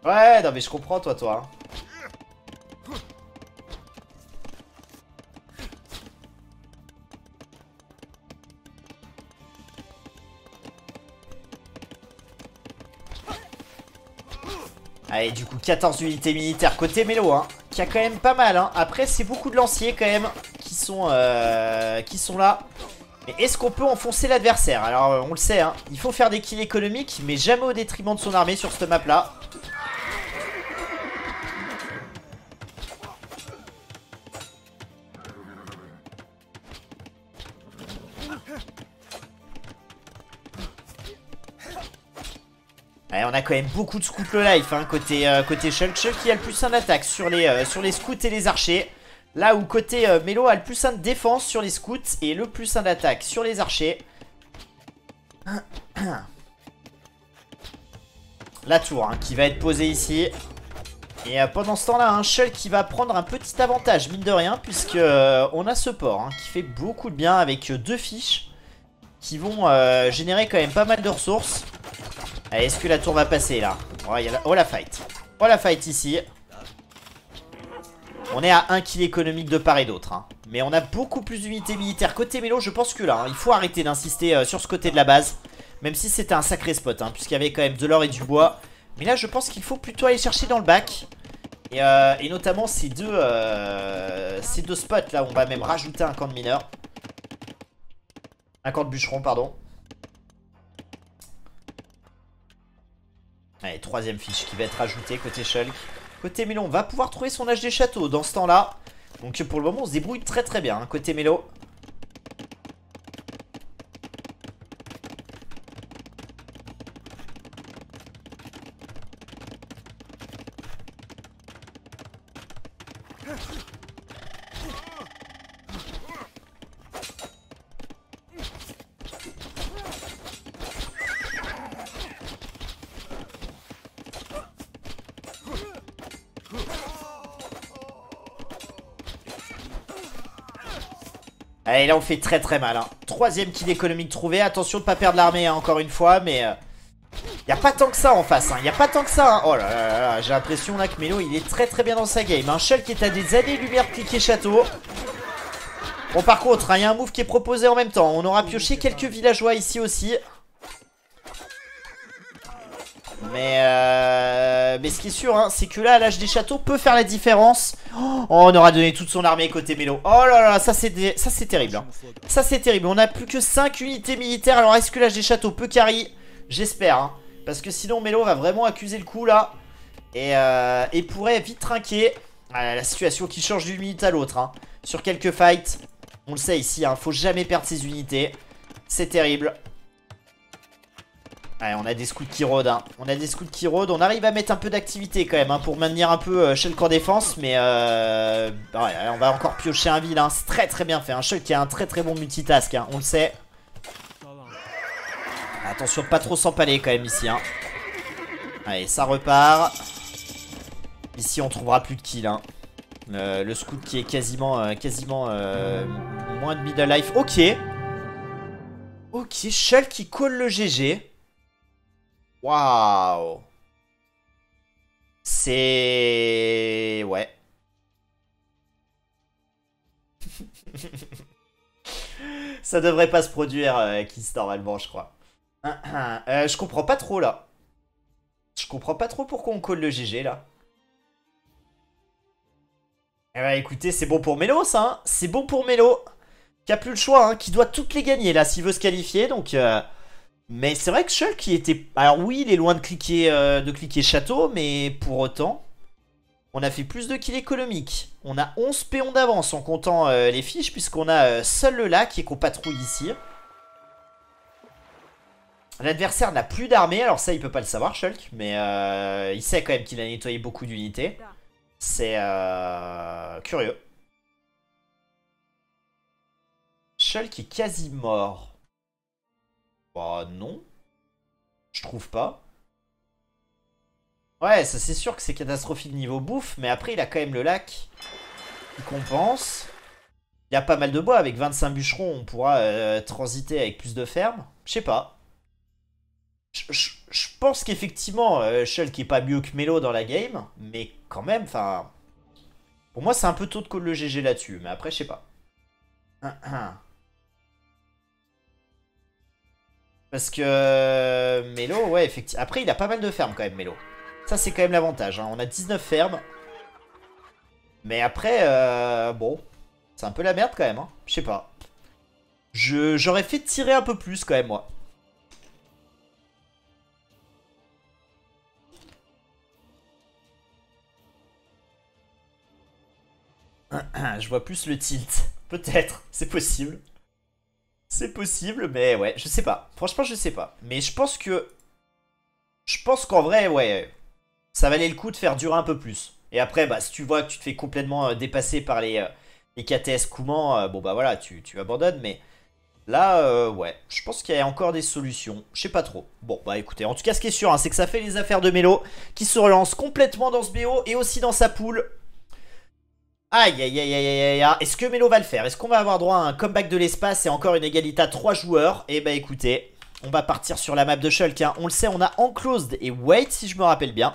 Ouais, non mais je comprends, toi. Hein. Allez, du coup, 14 unités militaires côté Mélo, hein, qui a quand même pas mal. Hein. Après, c'est beaucoup de lanciers quand même qui sont là. Mais est-ce qu'on peut enfoncer l'adversaire? Alors on le sait, hein, il faut faire des kills économiques, mais jamais au détriment de son armée sur cette map là. Ouais, on a quand même beaucoup de scouts le life hein, côté Shulk. Shulk qui a le plus 1 d'attaque sur les scouts et les archers. Là où côté Melo a le plus 1 de défense sur les scouts et le plus 1 d'attaque sur les archers. La tour hein, qui va être posée ici. Et pendant ce temps là, un Shulk qui va prendre un petit avantage mine de rien. Puisque on a ce port hein, qui fait beaucoup de bien avec 2 fiches. Qui vont générer quand même pas mal de ressources. Allez, est-ce que la tour va passer là? Oh la fight. Oh la fight ici. On est à 1 kill économique de part et d'autre hein. Mais on a beaucoup plus d'unités militaires côté Melo. Je pense que là hein, il faut arrêter d'insister sur ce côté de la base. Même si c'était un sacré spot hein, puisqu'il y avait quand même de l'or et du bois. Mais là je pense qu'il faut plutôt aller chercher dans le bac. Et notamment ces deux spots là où on va même rajouter un camp de mineurs. Un camp de bûcherons pardon. Allez, 3ème fiche qui va être ajoutée côté Shulk. Côté Melo, on va pouvoir trouver son âge des châteaux dans ce temps-là. Donc pour le moment, on se débrouille très très bien, hein, côté Melo. Allez, là on fait très très mal hein. 3ème kill économique trouvé. Attention de pas perdre l'armée hein, encore une fois. Mais y a pas tant que ça en face hein. Y a pas tant que ça hein. Oh là là là, j'ai l'impression là que Melo il est très très bien dans sa game. Un Shulk qui est à des années-lumière de cliquer château. Bon par contre, il y a un move qui est proposé en même temps. On aura pioché quelques villageois ici aussi. Mais ce qui est sûr, hein, c'est que là, l'âge des châteaux peut faire la différence. Oh, on aura donné toute son armée côté Melo. Oh là là, ça c'est terrible. Hein. Ça c'est terrible. On a plus que 5 unités militaires. Alors est-ce que l'âge des châteaux peut carry? J'espère. Hein, parce que sinon Melo va vraiment accuser le coup là. Et pourrait vite trinquer. Ah, la situation qui change d'une minute à l'autre. Hein. Sur quelques fights. On le sait ici, hein, faut jamais perdre ses unités. C'est terrible. Allez, on a des scouts qui rôdent hein. On a des scouts qui rôdent. On arrive à mettre un peu d'activité quand même hein, pour maintenir un peu Shulk en défense. Mais ouais, on va encore piocher un vide hein. C'est très très bien fait. Un Shulk qui a un très très bon multitask hein. On le sait. Attention de pas trop s'empaler quand même ici hein. Allez, ça repart. Ici on trouvera plus de kills hein. Le scout qui est quasiment moins de middle life. Ok. Ok, Shulk qui colle le GG. Waouh. C'est... Ouais. Ça devrait pas se produire, Kiss, normalement, je crois. Je comprends pas trop, là. Je comprends pas trop pourquoi on colle le GG, là. Eh bah, écoutez, c'est bon pour Melo, ça. Hein. C'est bon pour Melo. Qui a plus le choix, hein. Qui doit toutes les gagner, là, s'il veut se qualifier. Donc... Mais c'est vrai que Shulk qui était... Alors oui, il est loin de cliquer château, mais pour autant, on a fait plus de kills économiques. On a 11 péons d'avance en comptant les fiches, puisqu'on a seul le lac et qu'on patrouille ici. L'adversaire n'a plus d'armée, alors ça il peut pas le savoir Shulk, mais il sait quand même qu'il a nettoyé beaucoup d'unités. C'est curieux. Shulk est quasi mort. Bah non. Je trouve pas. Ouais, ça c'est sûr que c'est catastrophique niveau bouffe, mais après il a quand même le lac qui compense. Il y a pas mal de bois, avec 25 bûcherons, on pourra transiter avec plus de fermes. Je sais pas. Je pense qu'effectivement, Shulk est pas mieux que Melo dans la game, mais quand même, enfin... Pour moi c'est un peu tôt de call le GG là-dessus, mais après je sais pas. Parce que Melo, ouais, effectivement. Après, il a pas mal de fermes quand même, Melo. Ça, c'est quand même l'avantage. Hein. On a 19 fermes. Mais après, bon. C'est un peu la merde quand même. Hein. Je sais pas. J'aurais fait tirer un peu plus quand même moi. Je vois plus le tilt. Peut-être, c'est possible. C'est possible, mais ouais, je sais pas. Franchement, je sais pas. Mais je pense que... Je pense qu'en vrai, ouais, ça valait le coup de faire durer un peu plus. Et après, bah, si tu vois que tu te fais complètement dépasser par les KTS Kouman, bon bah voilà, tu abandonnes. Mais là, ouais, je pense qu'il y a encore des solutions. Je sais pas trop. Bon, bah écoutez, en tout cas, ce qui est sûr, hein, c'est que ça fait les affaires de Melo, qui se relance complètement dans ce BO et aussi dans sa poule. Aïe aïe aïe aïe aïe aïe. Est-ce que Melo va le faire? Est-ce qu'on va avoir droit à un comeback de l'espace et encore une égalité à 3 joueurs? Eh bah écoutez, on va partir sur la map de Shulk, hein. On le sait, on a Enclosed et Wade si je me rappelle bien.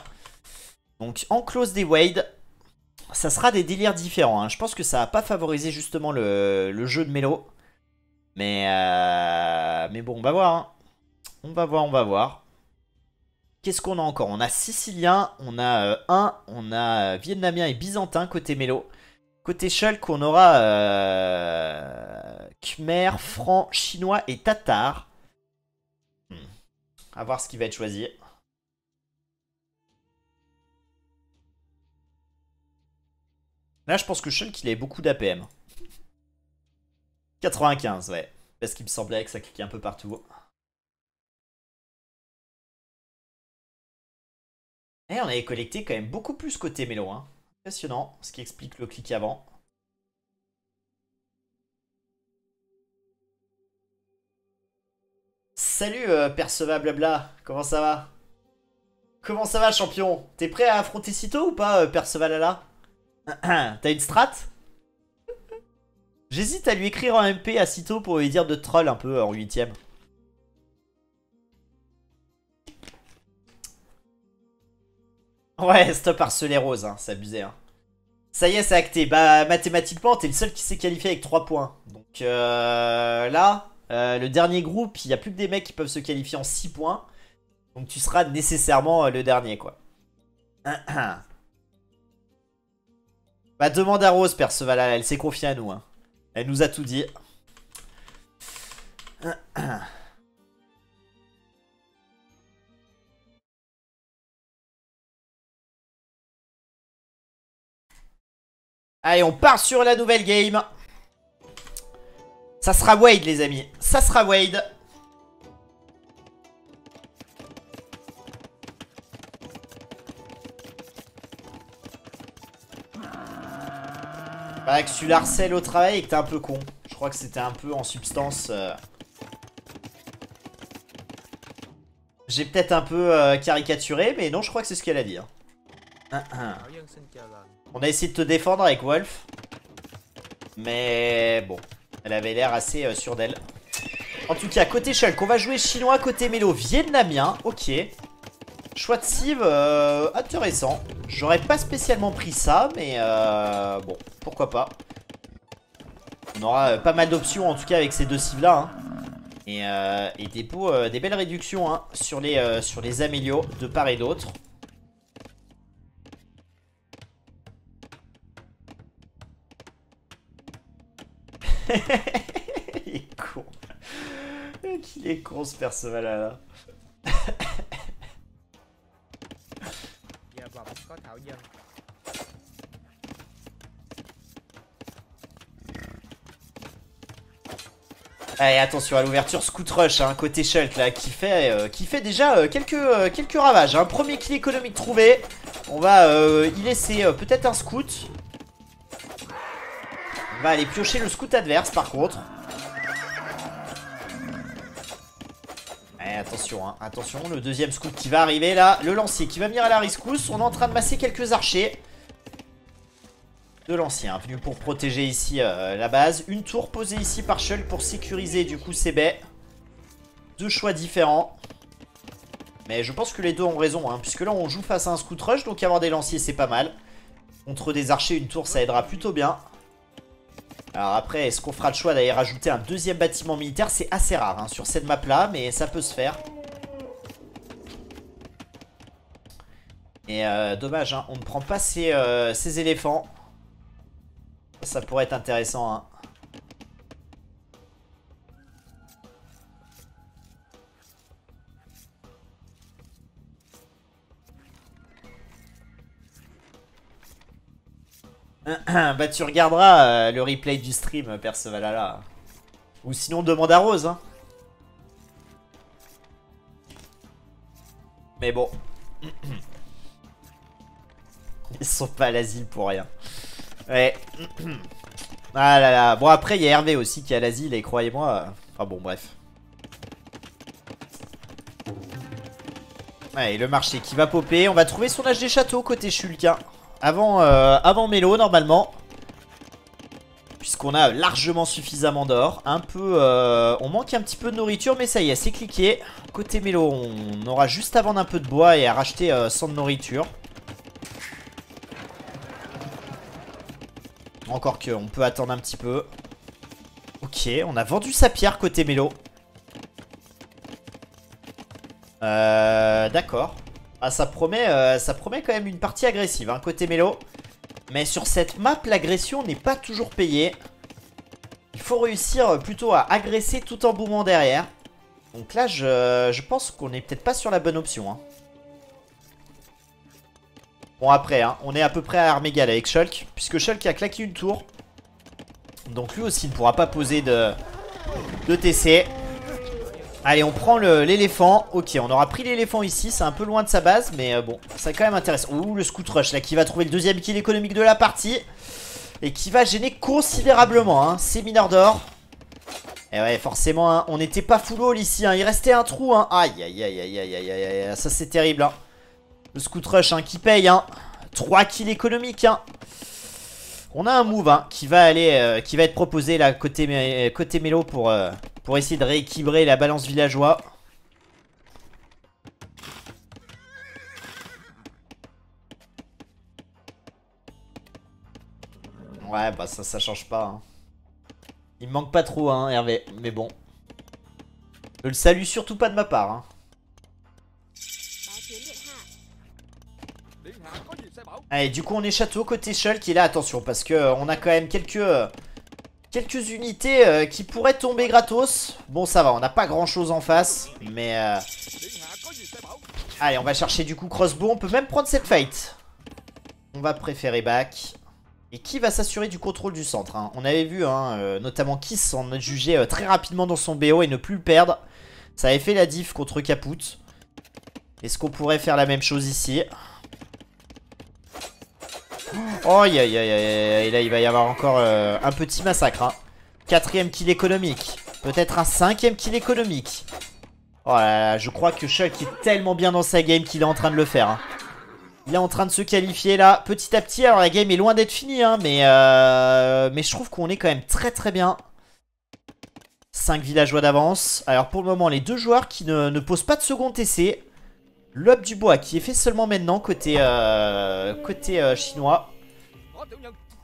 Donc Enclosed et Wade, ça sera des délires différents, hein. Je pense que ça va pas favoriser justement le jeu de Melo. Mais bon, on va voir, hein. On va voir, on va voir. Qu'est-ce qu'on a encore? On a Sicilien, on a on a Vietnamien et Byzantin côté Melo. Côté Shulk, on aura Khmer, Franc, Chinois et Tatar. À voir ce qui va être choisi. Là, je pense que Shulk, il avait beaucoup d'APM. 95, ouais. Parce qu'il me semblait que ça cliquait un peu partout. Et on avait collecté quand même beaucoup plus côté Mélo, hein. Impressionnant, ce qui explique le clic avant. Salut Perceva blabla, comment ça va? Comment ça va champion? T'es prêt à affronter Cito ou pas Perceva lala? T'as une strat? J'hésite à lui écrire en MP à Cito pour lui dire de troll un peu en 8ème. Ouais, stop harceler Rose, hein, c'est abusé. Hein. Ça y est, c'est acté. Bah, mathématiquement, t'es le seul qui s'est qualifié avec 3 points. Donc là, le dernier groupe, il n'y a plus que des mecs qui peuvent se qualifier en 6 points. Donc tu seras nécessairement le dernier, quoi. Bah, demande à Rose, Perceval, elle s'est confiée à nous. Hein. Elle nous a tout dit. Allez, on part sur la nouvelle game. Ça sera Wade, les amis. Ça sera Wade. Bah, que tu l'harcèles au travail et que t'es un peu con. Je crois que c'était un peu en substance. J'ai peut-être un peu caricaturé, mais non, je crois que c'est ce qu'elle a dit. Hein. On a essayé de te défendre avec Wolf. Mais bon, elle avait l'air assez sûre d'elle. En tout cas, côté Shulk, on va jouer chinois, côté Mélo, vietnamien. Ok. Choix de cive, intéressant. J'aurais pas spécialement pris ça, mais bon, pourquoi pas. On aura pas mal d'options, en tout cas, avec ces deux cives là. Hein. Et des belles réductions hein, sur les amélios de part et d'autre. Il est con. Il est con ce Perceval là. Allez, attention à l'ouverture Scout Rush, hein, côté Shulk là, qui fait déjà quelques ravages. Hein. Premier kill économique trouvé. On va y laisser peut-être un scout. On va aller piocher le scout adverse par contre. Allez, attention, hein, attention, le deuxième scout qui va arriver là. Le lancier qui va venir à la rescousse. On est en train de masser quelques archers. De l'ancien, venu pour protéger ici la base. Une tour posée ici par Shulk pour sécuriser du coup ses baies. Deux choix différents. Mais je pense que les deux ont raison, hein, puisque là on joue face à un scout rush, donc avoir des lanciers c'est pas mal. Contre des archers, une tour ça aidera plutôt bien. Alors après, est-ce qu'on fera le choix d'aller rajouter un deuxième bâtiment militaire? C'est assez rare hein, sur cette map là, mais ça peut se faire. Et dommage, hein, on ne prend pas ces éléphants. Ça pourrait être intéressant. Hein. Bah tu regarderas le replay du stream, Percevalala. Ou sinon demande à Rose. Hein. Mais bon. Ils sont pas à l'asile pour rien. Ouais. Ah là là. Bon après il y a Hervé aussi qui est à l'asile et croyez-moi... Enfin bon bref. Ouais, le marché qui va popper. On va trouver son âge des châteaux côté Shulk. Hein. Avant Mélo normalement. Puisqu'on a largement suffisamment d'or. Un peu... on manque un petit peu de nourriture mais ça y est, c'est cliqué. Côté Mélo, on aura juste à vendre un peu de bois et à racheter 100 de nourriture. Encore que, on peut attendre un petit peu. Ok, on a vendu sa pierre côté Mélo. D'accord. Ah, ça promet quand même une partie agressive, hein, côté Mélo. Mais sur cette map, l'agression n'est pas toujours payée. Il faut réussir plutôt à agresser tout en boomant derrière. Donc là, je pense qu'on n'est peut-être pas sur la bonne option. Hein. Bon, après, hein, on est à peu près à armes égales avec Shulk. Puisque Shulk a claqué une tour. Donc lui aussi ne pourra pas poser de TC. Allez, on prend l'éléphant. Ok, on aura pris l'éléphant ici. C'est un peu loin de sa base, mais bon, c'est quand même intéressant. Ouh, le Scout Rush, là, qui va trouver le deuxième kill économique de la partie. Et qui va gêner considérablement, hein. C'est mineur d'or. Et ouais, forcément, hein, on n'était pas full all ici, hein. Il restait un trou, hein. Aïe, aïe, aïe, aïe, aïe, aïe, aïe. Ça, c'est terrible, hein. Le Scout Rush, hein, qui paye, hein. 3 kills économiques, hein. On a un move, hein, qui va être proposé, là, côté Mélo pour essayer de rééquilibrer la balance villageois. Ouais, bah ça change pas. Hein. Il me manque pas trop, hein, Hervé. Mais bon. Je le salue surtout pas de ma part. Hein. Allez, du coup, on est château côté Shulk. Qui est là, attention, parce que on a quand même quelques unités qui pourraient tomber gratos. Bon, ça va, on n'a pas grand chose en face. Mais... Allez, on va chercher du coup crossbow. On peut même prendre cette fight. On va préférer back. Et qui va s'assurer du contrôle du centre, hein. On avait vu, hein, notamment Kiss en juger très rapidement dans son BO et ne plus le perdre. Ça avait fait la diff contre Caput. Est-ce qu'on pourrait faire la même chose ici? Oh, aïe aïe aïe aïe. Et là, il va y avoir encore un petit massacre. Hein. 4ème kill économique. Peut-être un 5ème kill économique. Oh là là, je crois que Shulk est tellement bien dans sa game qu'il est en train de le faire. Hein. Il est en train de se qualifier là, petit à petit. Alors la game est loin d'être finie, hein, mais je trouve qu'on est quand même très très bien. 5 villageois d'avance. Alors pour le moment, les deux joueurs qui ne posent pas de second essai. L'Op du bois qui est fait seulement maintenant côté chinois.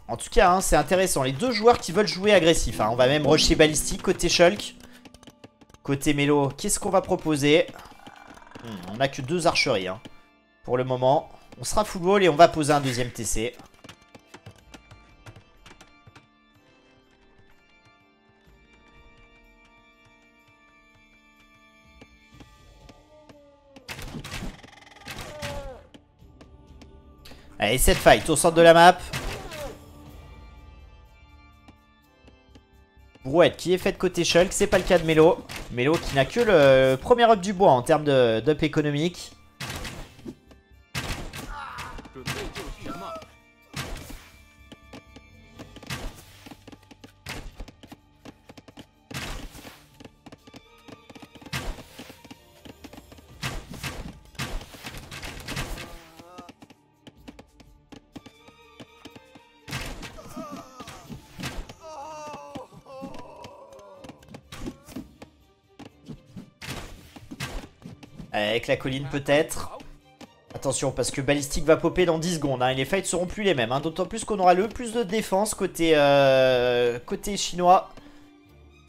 En tout cas, hein, c'est intéressant. Les deux joueurs qui veulent jouer agressif. Hein. On va même rusher balistique côté Shulk. Côté Mélo, qu'est-ce qu'on va proposer? On n'a que 2 archeries hein, pour le moment. On sera full wall et on va poser un deuxième TC. Allez, cette fight au centre de la map. Brouette qui est faite côté Shulk, c'est pas le cas de Mélo. Mélo qui n'a que le premier up du bois en termes d'up économique. Avec la colline peut-être. Attention parce que Balistique va popper dans 10 secondes. Hein, et les fights seront plus les mêmes. Hein, d'autant plus qu'on aura le plus de défense côté chinois.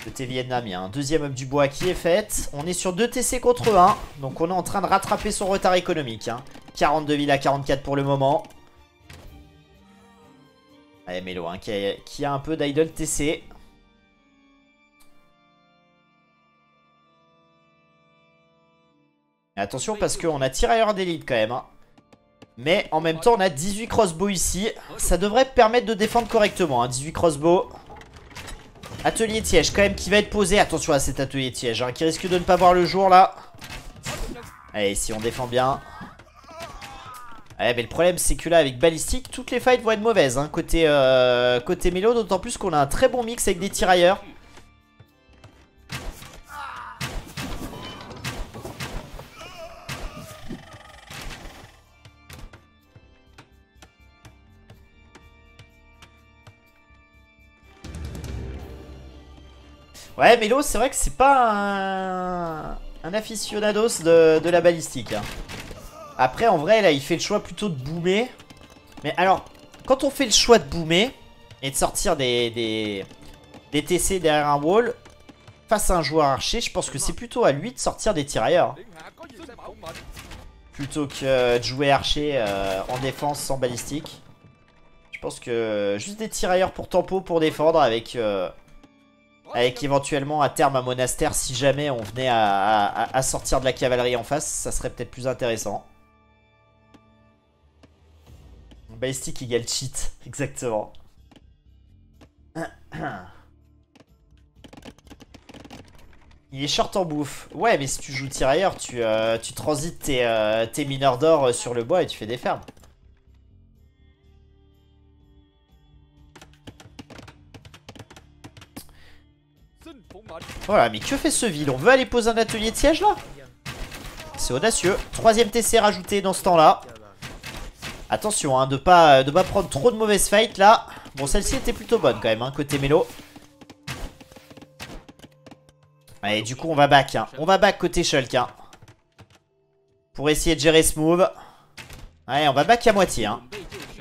Côté vietnamien. Deuxième up du bois qui est faite. On est sur 2 TC contre 1. Donc on est en train de rattraper son retard économique. Hein. 42 villes à 44 pour le moment. Allez Mélo hein, qui a un peu d'idle TC. Attention parce qu'on a tirailleur d'élite quand même. Hein. Mais en même temps, on a 18 crossbows ici. Ça devrait permettre de défendre correctement, hein, 18 crossbows. Atelier Tiège, quand même, qui va être posé. Attention à cet atelier Tiège, hein, qui risque de ne pas voir le jour, là. Allez, si on défend bien. Ouais, mais le problème, c'est que là, avec Balistique, toutes les fights vont être mauvaises, hein, côté Mélo. D'autant plus qu'on a un très bon mix avec des tirailleurs. Ouais, Mélo, c'est vrai que c'est pas un aficionados de la balistique, hein. Après, en vrai, là, il fait le choix plutôt de boomer. Mais alors, quand on fait le choix de boomer et de sortir des TC derrière un wall, face à un joueur archer, je pense que c'est plutôt à lui de sortir des tirailleurs. Plutôt que de jouer archer en défense sans balistique. Je pense que juste des tirailleurs pour tempo, pour défendre, avec éventuellement à terme un monastère, si jamais on venait à sortir de la cavalerie en face, ça serait peut-être plus intéressant. Balistique égale cheat, exactement. Il est short en bouffe. Ouais, mais si tu joues tirailleur, tu transites tes mineurs d'or sur le bois et tu fais des fermes. Voilà, mais que fait ce ville? On veut aller poser un atelier de siège là? C'est audacieux. Troisième TC rajouté dans ce temps-là. Attention, hein, de pas prendre trop de mauvaises fights là. Bon, celle-ci était plutôt bonne quand même, hein, côté mélo. Allez, du coup, on va back. Hein. On va back côté Shulk. Hein, pour essayer de gérer ce move. Allez, on va back à moitié. Hein.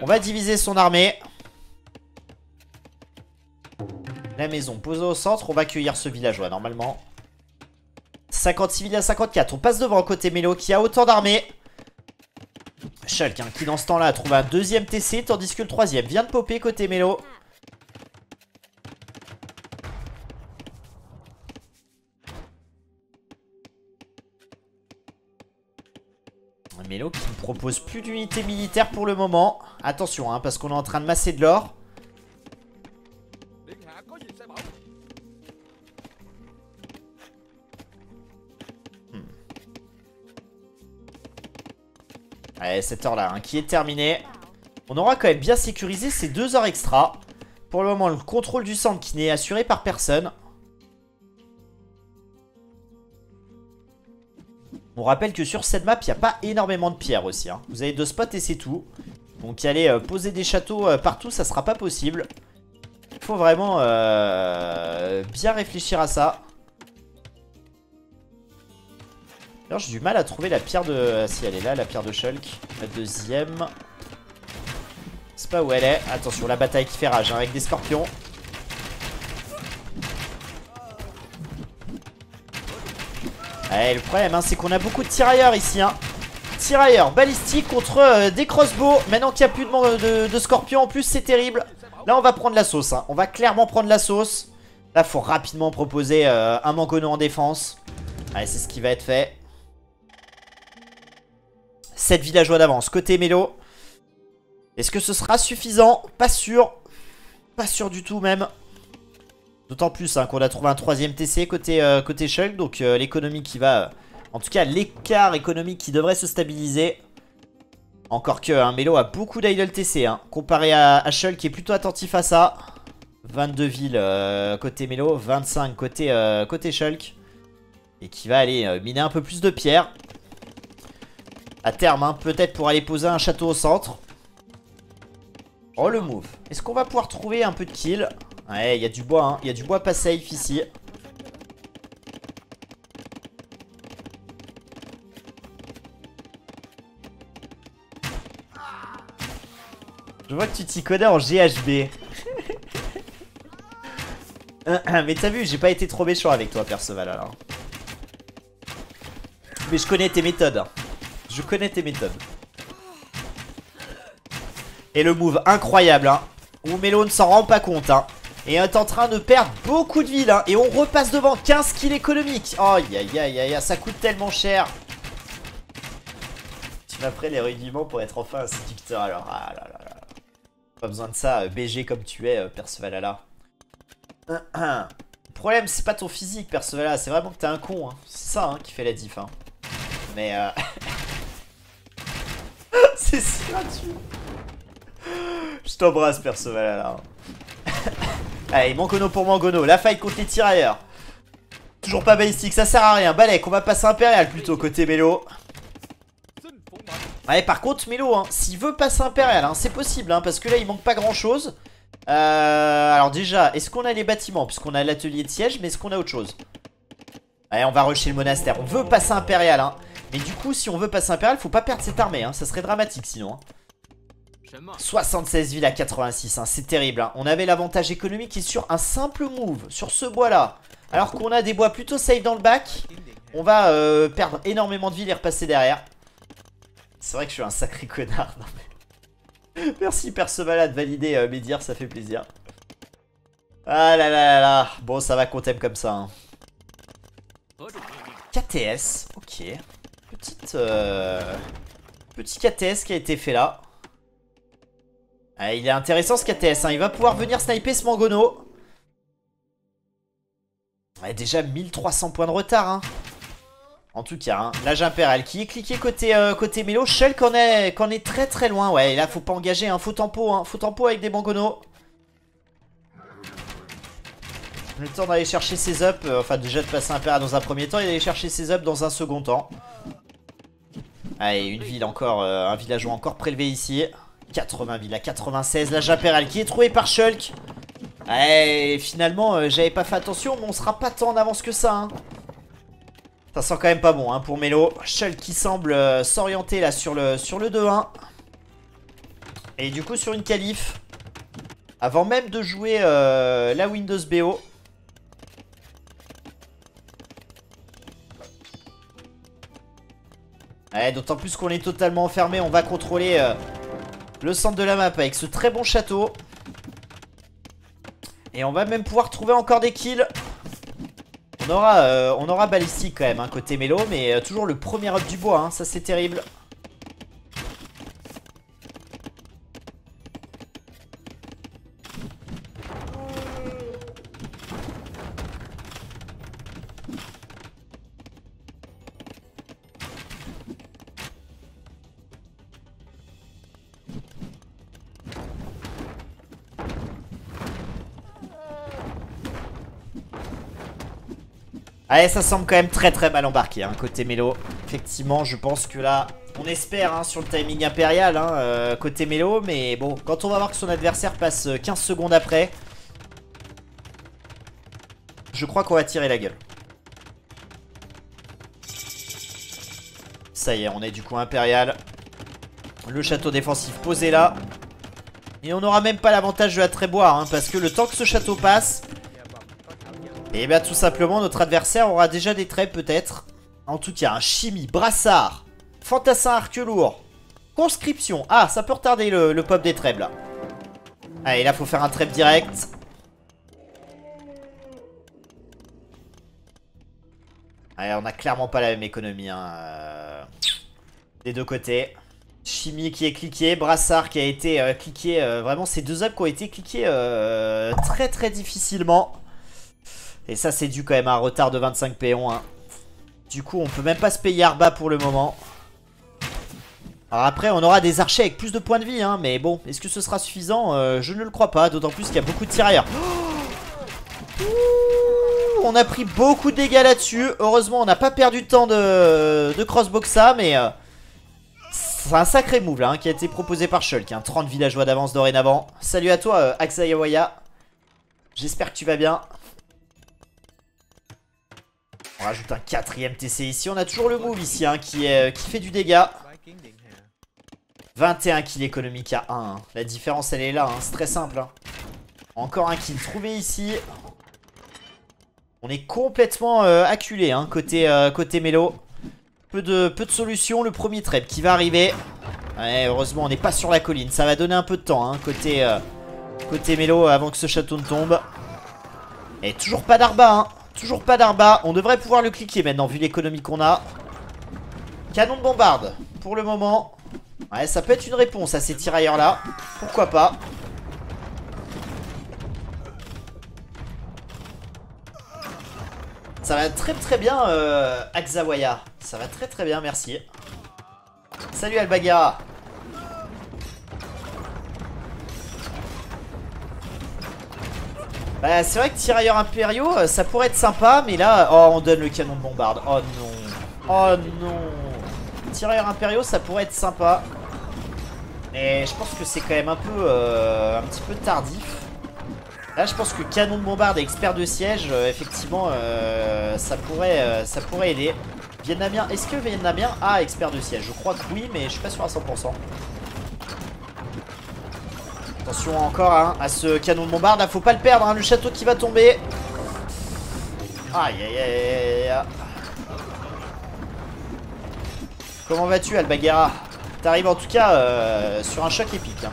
On va diviser son armée. La maison posée au centre. On va accueillir ce villageois normalement. 50 civils à 54. On passe devant côté mélo qui a autant d'armées. Shulk, hein, qui dans ce temps-là a trouvé un deuxième TC, tandis que le troisième vient de popper côté mélo. Mélo qui ne propose plus d'unité militaire pour le moment. Attention, hein, parce qu'on est en train de masser de l'or. Allez, cette heure-là, hein, qui est terminée. On aura quand même bien sécurisé ces 2 heures extra. Pour le moment, le contrôle du centre qui n'est assuré par personne. On rappelle que sur cette map, il n'y a pas énormément de pierres aussi. Hein. Vous avez 2 spots et c'est tout. Donc aller poser des châteaux partout, ça sera pas possible. Il faut vraiment bien réfléchir à ça. Alors j'ai du mal à trouver la pierre de... Si elle est là, la pierre de Shulk. La deuxième. C'est pas où elle est. Attention, la bataille qui fait rage, hein, avec des scorpions. Allez, le problème, hein, c'est qu'on a beaucoup de tirailleurs ici. Hein. Tirailleurs balistiques contre des crossbows. Maintenant qu'il n'y a plus de scorpions, en plus, c'est terrible. Là, on va prendre la sauce. Hein. On va clairement prendre la sauce. Là, il faut rapidement proposer un Mangono en défense. Allez, c'est ce qui va être fait. 7 villageois d'avance, côté mélo. Est-ce que ce sera suffisant? Pas sûr. Pas sûr du tout même. D'autant plus hein, qu'on a trouvé un 3ème TC côté Shulk. Donc l'économie qui va... en tout cas l'écart économique qui devrait se stabiliser. Encore que hein, Mélo a beaucoup d'idle TC. Hein, comparé à Shulk qui est plutôt attentif à ça. 22 villes côté Mélo. 25 côté Shulk. Et qui va aller miner un peu plus de pierres. À terme, hein, peut-être pour aller poser un château au centre. Oh le move. Est-ce qu'on va pouvoir trouver un peu de kill? Ouais, il y a du bois, hein. Il y a du bois pas safe ici. Je vois que tu t'y connais en GHB. Mais t'as vu, j'ai pas été trop méchant avec toi, Perceval, alors. Mais je connais tes méthodes. Je connais tes méthodes. Et le move incroyable, hein, où Mélo ne s'en rend pas compte, hein, et est en train de perdre beaucoup de villes, hein, et on repasse devant 15 kills économiques. Oh, aïe, aïe, aïe, aïe, ça coûte tellement cher. Tu Tu m'apprends les rudiments pour être enfin un séducteur alors. Ah là là là. Pas besoin de ça, BG comme tu es, Percevalala. Le problème, c'est pas ton physique, Percevalala, c'est vraiment que t'es un con. Hein. C'est ça hein, qui fait la diff. Hein. Mais c'est si gratuit. Je t'embrasse, Percevalala. Allez, Mangono pour Mangono. La faille contre les tirailleurs. Toujours pas balistique, ça sert à rien. Balek, on va passer Impérial plutôt côté Mélo. Ouais, par contre, Mélo, hein, s'il veut passer Impérial, hein, c'est possible, hein, parce que là, il manque pas grand chose. Alors déjà, est-ce qu'on a les bâtiments? Puisqu'on a l'atelier de siège, mais est-ce qu'on a autre chose? Allez, on va rusher le monastère. On veut passer Impérial, hein. Mais du coup, si on veut passer Impérial, faut pas perdre cette armée, hein. Ça serait dramatique sinon. Hein. 76 villes à 86, hein. C'est terrible. Hein. On avait l'avantage économique qui est sur un simple move, sur ce bois-là. Alors qu'on a des bois plutôt safe dans le bac. On va perdre énormément de villes et repasser derrière. C'est vrai que je suis un sacré connard. Non, mais... Merci Percevala de valider mes dires, ça fait plaisir. Ah là là là là. Bon, ça va qu'on t'aime comme ça. Hein. KTS, ok. Petit KTS qui a été fait là. Ah, il est intéressant ce KTS, hein. Il va pouvoir venir sniper ce Mangono. Ouais, déjà 1300 points de retard. Hein. En tout cas, hein, l'âge impérial qui est cliqué côté Mélo. Shulk en est très très loin. Ouais, et là, faut pas engager. Hein. Faut tempo avec des Mangono. Le temps d'aller chercher ses ups. Enfin, déjà de passer impérial dans un premier temps et d'aller chercher ses ups dans un second temps. Allez, une ville encore. Un villageois encore prélevé ici. 80 villes à 96. L'âge impérial qui est trouvé par Shulk. Ouais, finalement, j'avais pas fait attention, mais on sera pas tant en avance que ça. Hein. Ça sent quand même pas bon hein, pour Mélo. Shulk qui semble s'orienter là sur le 2-1. Et du coup sur une qualif. Avant même de jouer la Windows BO. Ouais, d'autant plus qu'on est totalement enfermé. On va contrôler le centre de la map avec ce très bon château. Et on va même pouvoir trouver encore des kills. On aura balistique quand même hein, côté Mélo. Mais toujours le premier up du bois hein, ça c'est terrible. Allez, ça semble quand même très très mal embarqué hein, côté Mélo. Effectivement, je pense que là, on espère hein, sur le timing impérial hein, côté Mélo. Mais bon, quand on va voir que son adversaire passe 15 secondes après, je crois qu'on va tirer la gueule. Ça y est, on est du coup impérial. Le château défensif posé là. Et on n'aura même pas l'avantage de la tréboire hein, parce que le temps que ce château passe... Et bien tout simplement notre adversaire aura déjà des traits peut-être. En tout cas un chimie, brassard, fantassin arc lourd, conscription. Ah ça peut retarder le pop des trèbes là. Allez là faut faire un trèbe direct. Allez on a clairement pas la même économie hein, des deux côtés. Chimie qui est cliqué, brassard qui a été cliqué. Vraiment ces deux ups qui ont été cliqués très très difficilement. Et ça c'est dû quand même à un retard de 25 péons hein. Du coup on peut même pas se payer Arba pour le moment. Alors après on aura des archers avec plus de points de vie hein. Mais bon, est-ce que ce sera suffisant? Je ne le crois pas. D'autant plus qu'il y a beaucoup de tirailleurs. On a pris beaucoup de dégâts là-dessus. Heureusement on n'a pas perdu de temps de crossboxa. Mais c'est un sacré move là hein, qui a été proposé par Shulk hein. 30 villageois d'avance dorénavant. Salut à toi Axayawaya. J'espère que tu vas bien. On rajoute un 4ème TC ici. On a toujours le move ici hein, qui fait du dégât. 21 kills économiques à 1. Hein. La différence elle est là. Hein. C'est très simple. Hein. Encore un kill trouvé ici. On est complètement acculé hein, côté Mélo. Peu de solutions. Le premier trap qui va arriver. Ouais, heureusement on n'est pas sur la colline. Ça va donner un peu de temps hein, côté Mélo avant que ce château ne tombe. Et toujours pas d'Arba hein. Toujours pas d'Arba, on devrait pouvoir le cliquer maintenant vu l'économie qu'on a. Canon de bombarde. Pour le moment. Ouais, ça peut être une réponse à ces tirailleurs-là. Pourquoi pas. Ça va très très bien, Axawaya. Ça va très très bien, merci. Salut Albagara. Bah, c'est vrai que tirailleurs impériaux, ça pourrait être sympa, mais là... Oh, on donne le canon de bombarde. Oh non. Oh non. Tirailleurs impériaux, ça pourrait être sympa. Mais je pense que c'est quand même un petit peu tardif. Là, je pense que canon de bombarde et expert de siège, effectivement, ça pourrait aider. Vietnamien, est-ce que Vietnamien a expert de siège? Je crois que oui, mais je suis pas sûr à 100%. Attention encore hein, à ce canon de bombarde, là, faut pas le perdre, hein, le château qui va tomber. Aïe aïe aïe aïe. Comment vas-tu Albagara? T'arrives en tout cas sur un choc épique. Hein.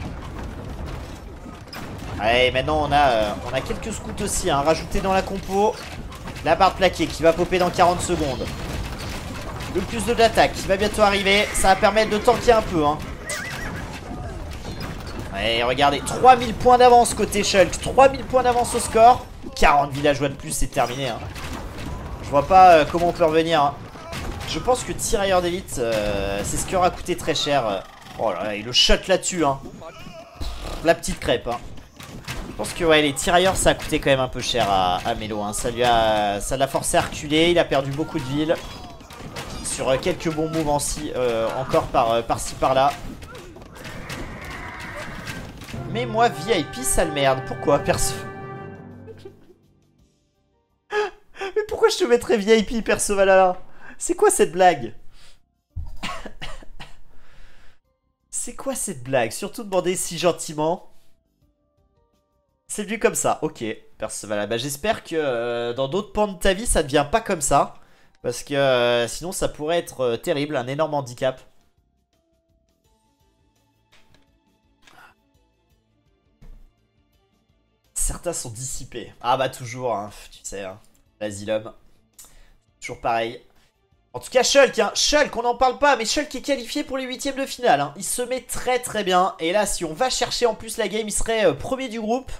Allez, maintenant on a quelques scouts aussi hein, rajoutés dans la compo. La barre plaquée qui va popper dans 40 secondes. Le plus 2 d'attaque qui va bientôt arriver. Ça va permettre de tanker un peu. Hein. Allez, regardez, 3000 points d'avance côté Shulk. 3000 points d'avance au score. 40 villageois de plus, c'est terminé. Hein. Je vois pas comment on peut revenir. Hein. Je pense que tirailleur d'élite, c'est ce qui aura coûté très cher. Oh là là, il le shot là-dessus. Hein. La petite crêpe. Hein. Je pense que ouais, les tirailleurs, ça a coûté quand même un peu cher à Melo. Hein. Ça l'a forcé à reculer. Il a perdu beaucoup de villes. Sur quelques bons moves encore par-ci par-là. Mais moi, VIP, ça le merde. Pourquoi, perso? Mais pourquoi je te mettrais VIP, perso Valhalla? C'est quoi cette blague? C'est quoi cette blague? Surtout demander si gentiment. C'est venu comme ça, ok. Perso Valhalla. Bah, j'espère que dans d'autres pans de ta vie, ça ne devient pas comme ça. Parce que sinon, ça pourrait être terrible, un énorme handicap. Certains sont dissipés. Ah bah toujours, hein, tu sais, hein, l'asylum. Toujours pareil. En tout cas, Shulk, hein, Shulk, on n'en parle pas, mais Shulk est qualifié pour les huitièmes de finale. Hein. Il se met très très bien. Et là, si on va chercher en plus la game, il serait premier du groupe.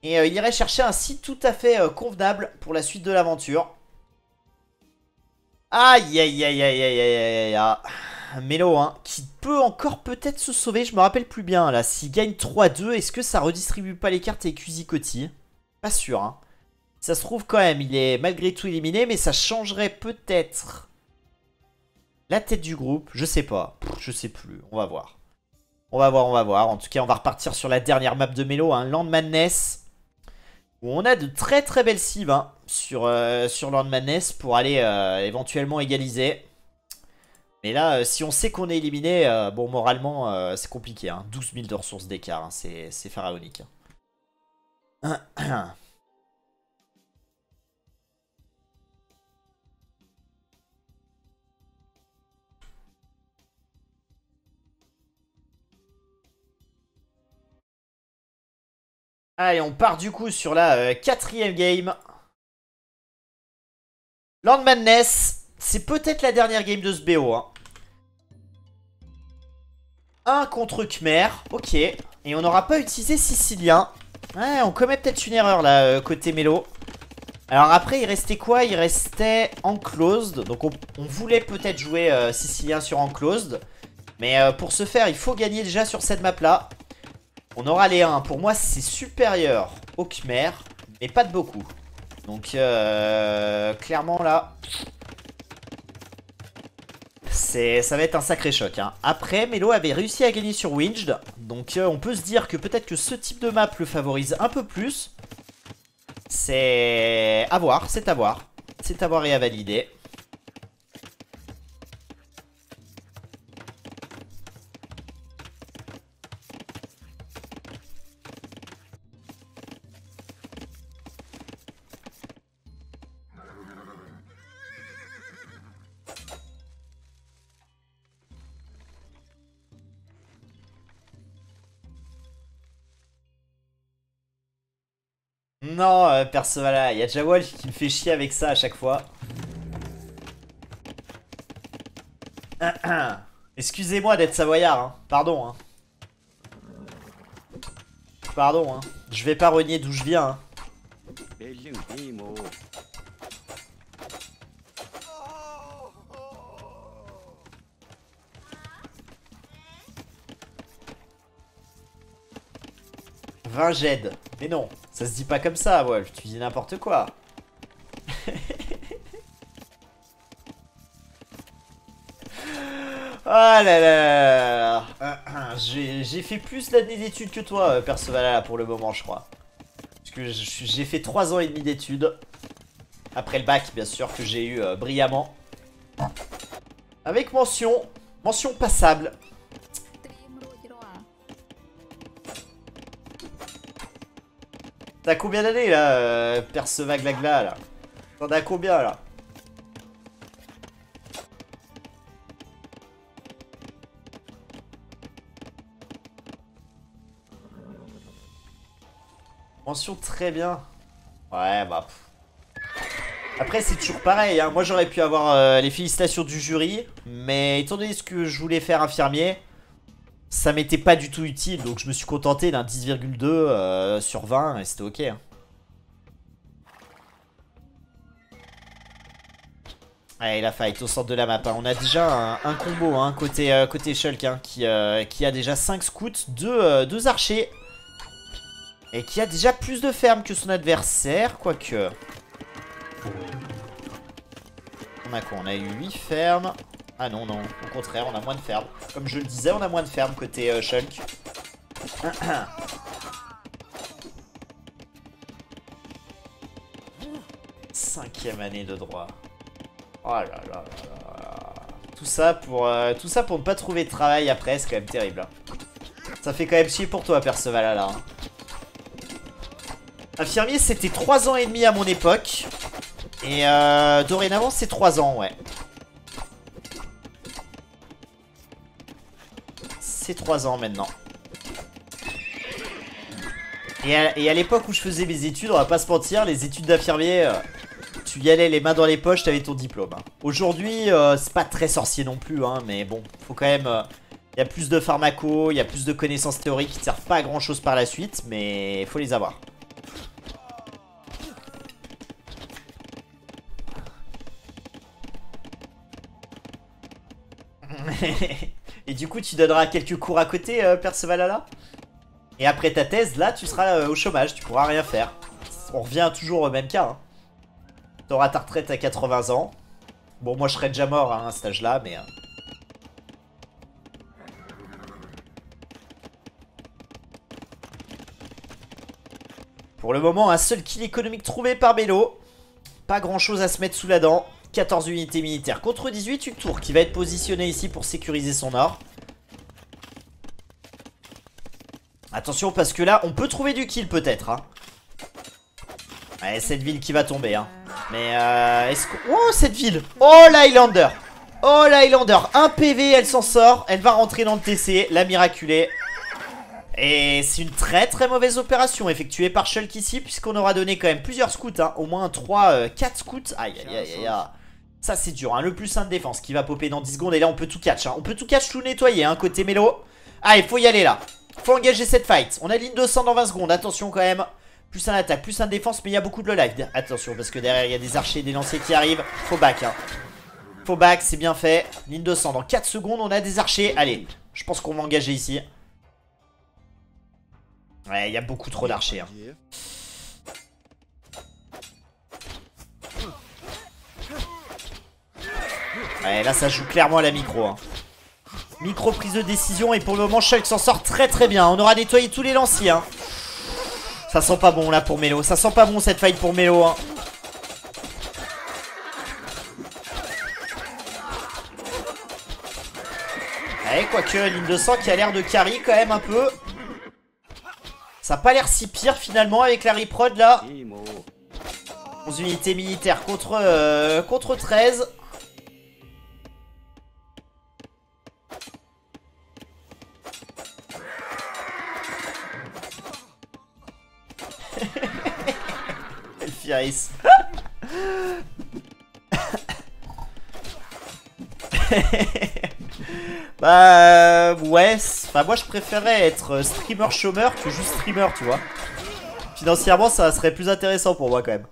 Et il irait chercher un site tout à fait convenable pour la suite de l'aventure. Aïe aïe aïe aïe aïe aïe aïe aïe. Melo, hein, qui peut encore peut-être se sauver, je me rappelle plus bien là. S'il gagne 3-2, est-ce que ça redistribue pas les cartes avec Kuzikoti? Pas sûr, hein. Ça se trouve quand même, il est malgré tout éliminé, mais ça changerait peut-être la tête du groupe. Je sais pas, je sais plus, on va voir. On va voir, on va voir. En tout cas, on va repartir sur la dernière map de Melo, hein, Land Madness. Où on a de très très belles cibles hein, sur Land Madness pour aller éventuellement égaliser. Mais là, si on sait qu'on est éliminé, bon, moralement, c'est compliqué. Hein. 12 000 de ressources d'écart, hein. C'est pharaonique. Hein. Allez, on part du coup sur la quatrième game. Land Madness, c'est peut-être la dernière game de ce BO. Hein. 1 contre Khmer, ok. Et on n'aura pas utilisé Sicilien. Ouais, on commet peut-être une erreur là, côté Melo. Alors après, il restait quoi? Il restait Enclosed. Donc on voulait peut-être jouer Sicilien sur Enclosed. Mais pour ce faire, il faut gagner déjà sur cette map là. On aura les 1. Pour moi, c'est supérieur au Khmer. Mais pas de beaucoup. Donc clairement là... ça va être un sacré choc. Hein. Après, Melo avait réussi à gagner sur Winged. Donc on peut se dire que peut-être que ce type de map le favorise un peu plus. C'est à voir, c'est à voir. C'est à voir et à valider. Non, perso, voilà, il y a déjà Wolf qui me fait chier avec ça à chaque fois. Excusez-moi d'être savoyard, hein. Pardon, hein. Pardon, hein. Je vais pas renier d'où je viens, hein. 20 jed. Mais non, ça se dit pas comme ça, Wolf. Tu dis n'importe quoi. Ah là là là. J'ai fait plus d'années d'études que toi, Perceval, pour le moment, je crois. Parce que j'ai fait 3 ans et demi d'études. Après le bac, bien sûr, que j'ai eu brillamment. Avec mention. Mention passable. T'as combien d'années là, Percevaglagla là? T'en as combien là? Mention très bien. Ouais bah. Après c'est toujours pareil, hein. Moi j'aurais pu avoir les félicitations du jury. Mais étant donné ce que je voulais faire infirmier, ça m'était pas du tout utile. Donc je me suis contenté d'un 10,2 sur 20 et c'était ok, hein. Allez la fight au centre de la map, hein. On a déjà un combo, hein, côté Shulk, hein, qui a déjà 5 scouts, 2 archers. Et qui a déjà plus de fermes que son adversaire, quoique. On a quoi? On a eu 8 fermes. Ah non, non, au contraire, on a moins de fermes. Comme je le disais, on a moins de fermes côté Shulk. Cinquième année de droit. Oh là là là là. Tout ça pour ne pas trouver de travail après, c'est quand même terrible, hein. Ça fait quand même chier pour toi, Perceval, là, hein. Infirmier, c'était 3 ans et demi à mon époque. Et dorénavant, c'est 3 ans, ouais. C'est 3 ans maintenant. Et à l'époque où je faisais mes études, on va pas se mentir, les études d'infirmier, tu y allais les mains dans les poches, t'avais ton diplôme, hein. Aujourd'hui, c'est pas très sorcier non plus, hein, mais bon, faut quand même... Il y a plus de pharmaco, il y a plus de connaissances théoriques qui ne servent pas à grand chose par la suite, mais il faut les avoir. Et du coup, tu donneras quelques cours à côté, Percevalala. Et après ta thèse, là, tu seras au chômage, tu pourras rien faire. On revient toujours au même cas, hein. T'auras ta retraite à 80 ans. Bon, moi, je serais déjà mort, hein, à cet âge-là, mais... Pour le moment, un seul kill économique trouvé par Mélo. Pas grand-chose à se mettre sous la dent. 14 unités militaires contre 18, une tour qui va être positionnée ici pour sécuriser son or. Attention parce que là, on peut trouver du kill peut-être, hein. Ouais, cette ville qui va tomber, hein. Mais est-ce que... Oh, cette ville. Oh, l'Highlander. Oh, l'Highlander. 1 PV, elle s'en sort. Elle va rentrer dans le TC, la miraculée. Et c'est une très très mauvaise opération effectuée par Shulk ici, puisqu'on aura donné quand même plusieurs scouts, hein. Au moins 4 scouts. Aïe aïe aïe aïe aïe. Ça c'est dur, hein. Le plus 1 de défense qui va popper dans 10 secondes. Et là on peut tout catch, hein. On peut tout catch, tout nettoyer, hein, côté Mélo. Ah, il faut y aller là. Faut engager cette fight. On a ligne de sang dans 20 secondes, attention quand même. Plus 1 attaque, plus 1 de défense, mais il y a beaucoup de low life. Attention parce que derrière il y a des archers et des lanciers qui arrivent. Faut back, hein. Faut back, c'est bien fait. Ligne de sang dans 4 secondes, on a des archers. Allez, je pense qu'on va engager ici. Ouais, il y a beaucoup trop d'archers, hein. Ouais, là ça joue clairement à la micro, hein. Micro prise de décision. Et pour le moment Shulk s'en sort très très bien. On aura nettoyé tous les lanciers, hein. Ça sent pas bon là pour Mélo. Ça sent pas bon cette fight pour Mélo, hein. Ouais, quoique ligne de sang qui a l'air de carry quand même un peu. Ça a pas l'air si pire finalement avec la riprod là. 11 unités militaires contre 13. Elfiris. Bah ouais, enfin moi je préférais être streamer chômeur que juste streamer, tu vois. Financièrement ça serait plus intéressant pour moi quand même.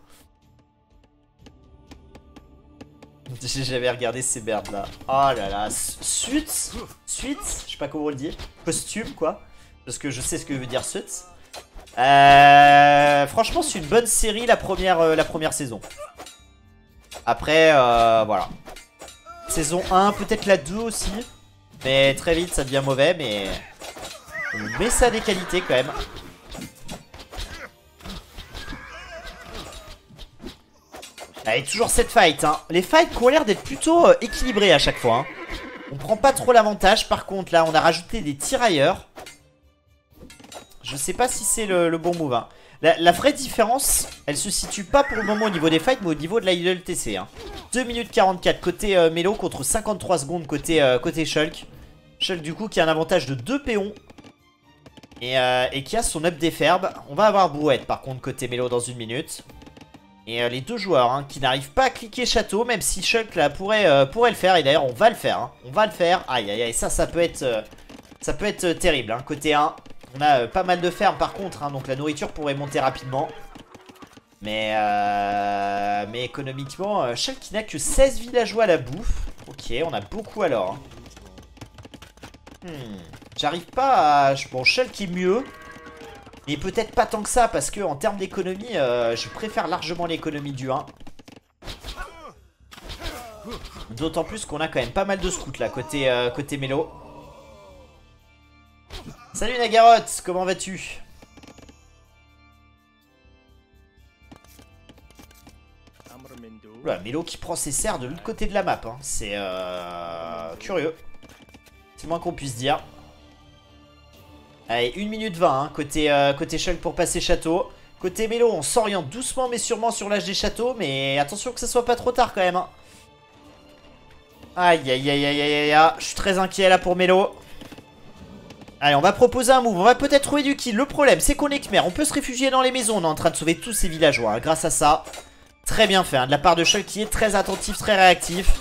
J'ai jamais regardé ces merdes là. Oh là là, suite, je sais pas comment on le dit. Costume quoi. Parce que je sais ce que veut dire suite. Franchement c'est une bonne série la première saison. Après voilà. Saison 1, peut-être la 2 aussi. Mais très vite ça devient mauvais, mais ça a des qualités quand même. Allez, toujours cette fight hein. Les fights qui ont l'air d'être plutôt équilibrés à chaque fois hein. On prend pas trop l'avantage. Par contre là on a rajouté des tirailleurs. Je sais pas si c'est le bon move hein. La vraie différence, elle se situe pas pour le moment au niveau des fights, mais au niveau de la ILTC hein. 2 minutes 44 côté Melo contre 53 secondes côté Shulk. Shulk du coup qui a un avantage de 2 péons. Et qui a son up des ferbes. On va avoir Brouette par contre côté Melo dans une minute. Et les deux joueurs hein, qui n'arrivent pas à cliquer château, même si Shulk là pourrait le faire. Et d'ailleurs on va le faire hein. On va le faire. Aïe aïe aïe, ça peut être terrible hein. Côté 1, on a pas mal de fermes par contre hein, donc la nourriture pourrait monter rapidement. Mais économiquement, Shulk qui n'a que 16 villageois à la bouffe. Ok, on a beaucoup alors hein. J'arrive pas à... Bon, Shulk est mieux. Mais peut-être pas tant que ça, parce que en termes d'économie, je préfère largement l'économie du 1. D'autant plus qu'on a quand même pas mal de scouts là, côté Melo. Salut Nagaroth, comment vas-tu? Oula, Melo qui prend ses serres de l'autre côté de la map, hein. C'est curieux. C'est le moins qu'on puisse dire. Allez, 1 minute 20 hein, côté Shulk pour passer château. Côté Melo, on s'oriente doucement mais sûrement sur l'âge des châteaux. Mais attention que ça soit pas trop tard quand même hein. Aïe aïe aïe aïe aïe aïe. Je suis très inquiet là pour Melo. Allez, on va proposer un move. On va peut-être trouver du kill. Le problème, c'est qu'on est Khmer. On peut se réfugier dans les maisons. On est en train de sauver tous ces villageois hein, grâce à ça. Très bien fait hein, de la part de Shulk qui est très attentif, très réactif.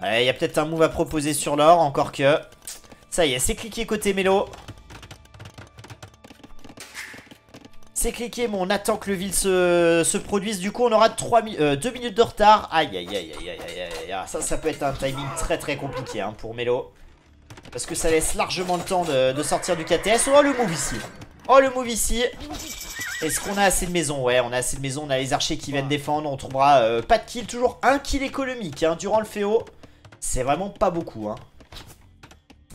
Il y a peut-être un move à proposer sur l'or, encore que... Ça y est, c'est cliqué côté Melo. C'est cliqué, mais on attend que le ville se produise. Du coup, on aura 2 minutes de retard. Aïe, aïe, aïe, aïe, aïe, aïe, aïe. Ça peut être un timing très très compliqué hein, pour Melo. Parce que ça laisse largement le temps de sortir du KTS. Oh, le move ici. Oh, le move ici. Est-ce qu'on a assez de maisons? Ouais, on a assez de maisons. On a les archers qui viennent défendre. On trouvera pas de kill. Toujours un kill économique hein, durant le FEO. C'est vraiment pas beaucoup hein.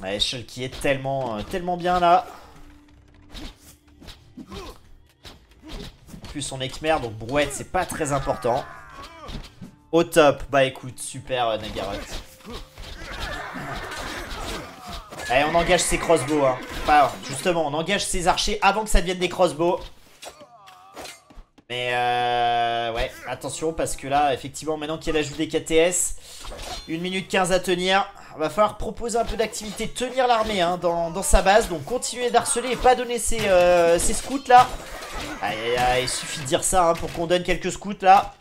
Ouais, Shulk qui est tellement bien là. En plus on est Khmer donc Brouette c'est pas très important. Au top, bah écoute, super Nagaroth. Allez, on engage ses crossbows hein. Enfin, justement, on engage ses archers avant que ça devienne des crossbows. Mais ouais, attention parce que là, effectivement, maintenant qu'il y a l'ajout des KTS, 1 minute 15 à tenir. Va falloir proposer un peu d'activité, tenir l'armée hein, dans sa base. Donc continuer d'harceler et pas donner ses scouts là. Aïe aïe aïe, il suffit de dire ça hein, pour qu'on donne quelques scouts là.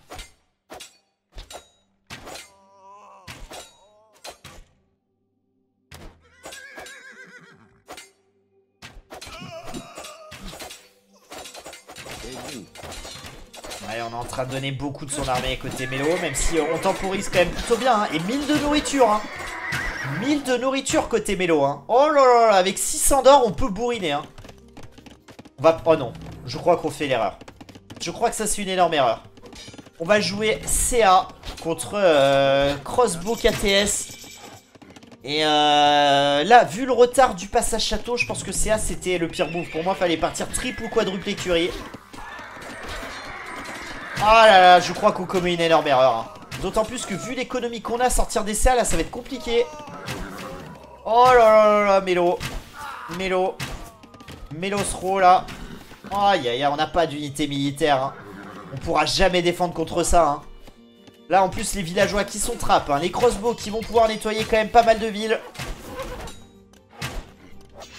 Ouais, on est en train de donner beaucoup de son armée côté Melo, même si on temporise quand même plutôt bien hein. Et 1000 de nourriture hein. 1000 de nourriture côté Melo hein. Oh là là là, avec 600 d'or on peut bourriner hein. On va... Oh non, je crois qu'on fait l'erreur. Je crois que ça c'est une énorme erreur. On va jouer CA contre Crossbow KTS. Et là, vu le retard du passage château, je pense que CA c'était le pire move. Pour moi, fallait partir triple ou quadruple écurie. Ah là là, je crois qu'on commet une énorme erreur hein. D'autant plus que vu l'économie qu'on a, sortir des CA là, ça va être compliqué. Oh là là là là, Melo. Melosro là. Aïe aïe aïe, on n'a pas d'unité militaire hein. On pourra jamais défendre contre ça hein. Là en plus les villageois qui sont trappes hein. Les crossbows qui vont pouvoir nettoyer quand même pas mal de villes.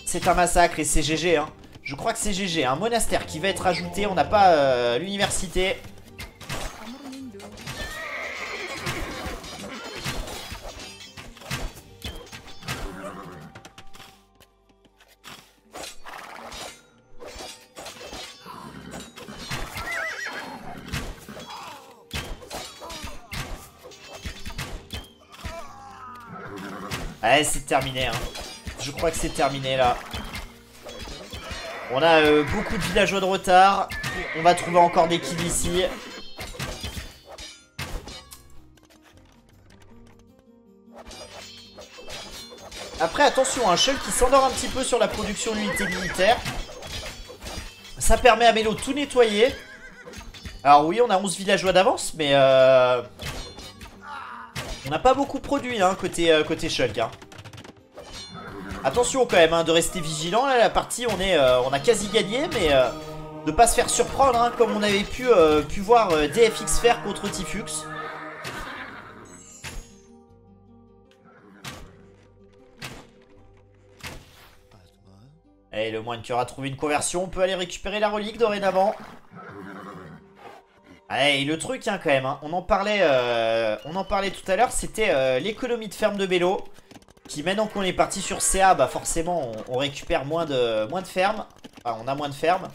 C'est un massacre et c'est GG hein. Je crois que c'est GG, un monastère qui va être ajouté. On n'a pas l'université. Ouais, c'est terminé. Hein. Je crois que c'est terminé là. On a beaucoup de villageois de retard. On va trouver encore des kills ici. Après, attention, un Shulk qui s'endort un petit peu sur la production d'unités militaires. Ça permet à Melo de tout nettoyer. Alors oui, on a 11 villageois d'avance, mais on n'a pas beaucoup produit hein, côté Shulk. Hein. Attention quand même hein, de rester vigilant. Là, la partie, on a quasi gagné, mais de pas se faire surprendre, hein, comme on avait pu voir DFX faire contre Tifux. Et le moine qui aura trouvé une conversion, on peut aller récupérer la relique dorénavant. Et le truc hein, quand même, hein, on en parlait tout à l'heure, c'était l'économie de ferme de Melo. Qui maintenant qu'on est parti sur CA, bah forcément on récupère moins de fermes. Enfin on a moins de fermes.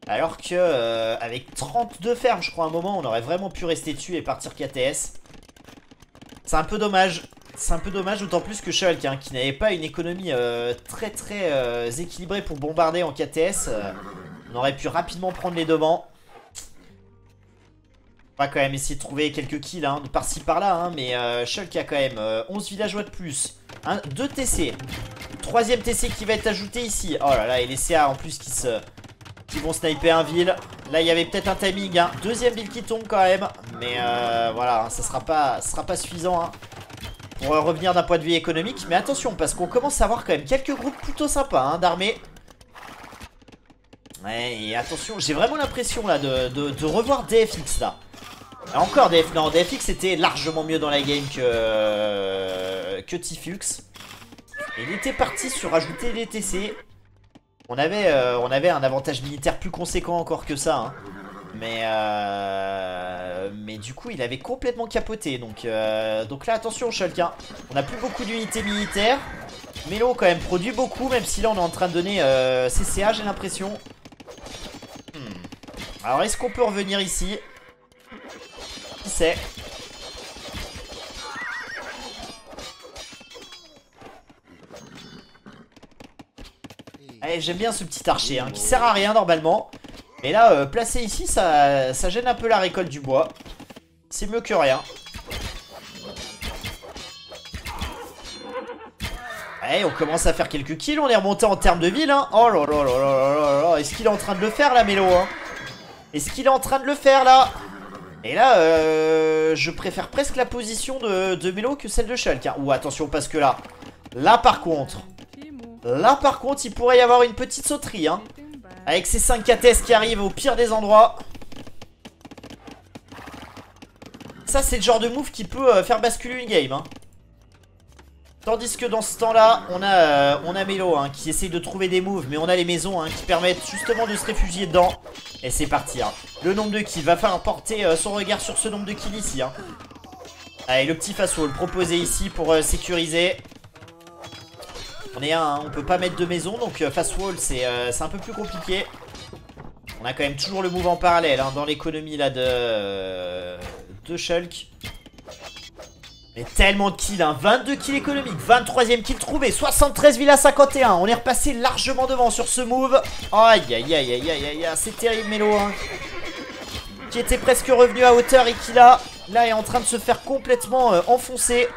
Alors que avec 32 fermes je crois à un moment on aurait vraiment pu rester dessus et partir KTS. C'est un peu dommage. C'est un peu dommage d'autant plus que Shulk hein, qui n'avait pas une économie très équilibrée pour bombarder en KTS. On aurait pu rapidement prendre les devants. On va quand même essayer de trouver quelques kills hein, de par-ci par-là. Hein, mais Shulk a quand même 11 villageois de plus. 2 TC. Troisième TC qui va être ajouté ici. Oh là là, et les CA en plus qui vont sniper un ville. Là, il y avait peut-être un timing. Hein. Deuxième ville qui tombe quand même. Mais voilà, hein, ça sera pas suffisant hein, pour revenir d'un point de vue économique. Mais attention, parce qu'on commence à avoir quand même quelques groupes plutôt sympas hein, d'armées. Ouais, et attention, j'ai vraiment l'impression là de revoir DFX là. Encore non, DFX était largement mieux dans la game que Tifux. Et il était parti sur rajouter les TC. On avait un avantage militaire plus conséquent encore que ça. Hein. Mais du coup il avait complètement capoté. Donc là attention Shulk. Hein. On n'a plus beaucoup d'unités militaires. Melo quand même produit beaucoup. Même si là on est en train de donner CCA j'ai l'impression. Alors est-ce qu'on peut revenir ici? Qui sait? Allez, j'aime bien ce petit archer hein, qui sert à rien normalement. Mais là, placé ici, ça gêne un peu la récolte du bois. C'est mieux que rien. Allez, on commence à faire quelques kills. On est remonté en termes de ville. Hein. Oh là là là là là là. Est-ce qu'il est en train de le faire là, Melo hein? Est-ce qu'il est en train de le faire là? Et là, je préfère presque la position de Melo que celle de Shulk. Hein. Ouh, attention, parce que là par contre, il pourrait y avoir une petite sauterie. Hein, avec ces 5 KTS qui arrivent au pire des endroits. Ça, c'est le genre de move qui peut faire basculer une game. Hein. Tandis que dans ce temps-là, on a Melo hein, qui essaye de trouver des moves. Mais on a les maisons hein, qui permettent justement de se réfugier dedans. Et c'est parti. Hein. Le nombre de kills. Va falloir porter son regard sur ce nombre de kills ici. Hein. Allez, le petit fast wall proposé ici pour sécuriser. On est un, on peut pas mettre de maison. Donc fast wall, c'est un peu plus compliqué. On a quand même toujours le move en parallèle hein, dans l'économie là de Shulk. Mais tellement de kills, hein. 22 kills économiques, 23ème kill trouvé, 73 villas 51. On est repassé largement devant sur ce move. Aïe aïe aïe aïe aïe aïe, c'est terrible Melo hein. Qui était presque revenu à hauteur et qui là est en train de se faire complètement enfoncer.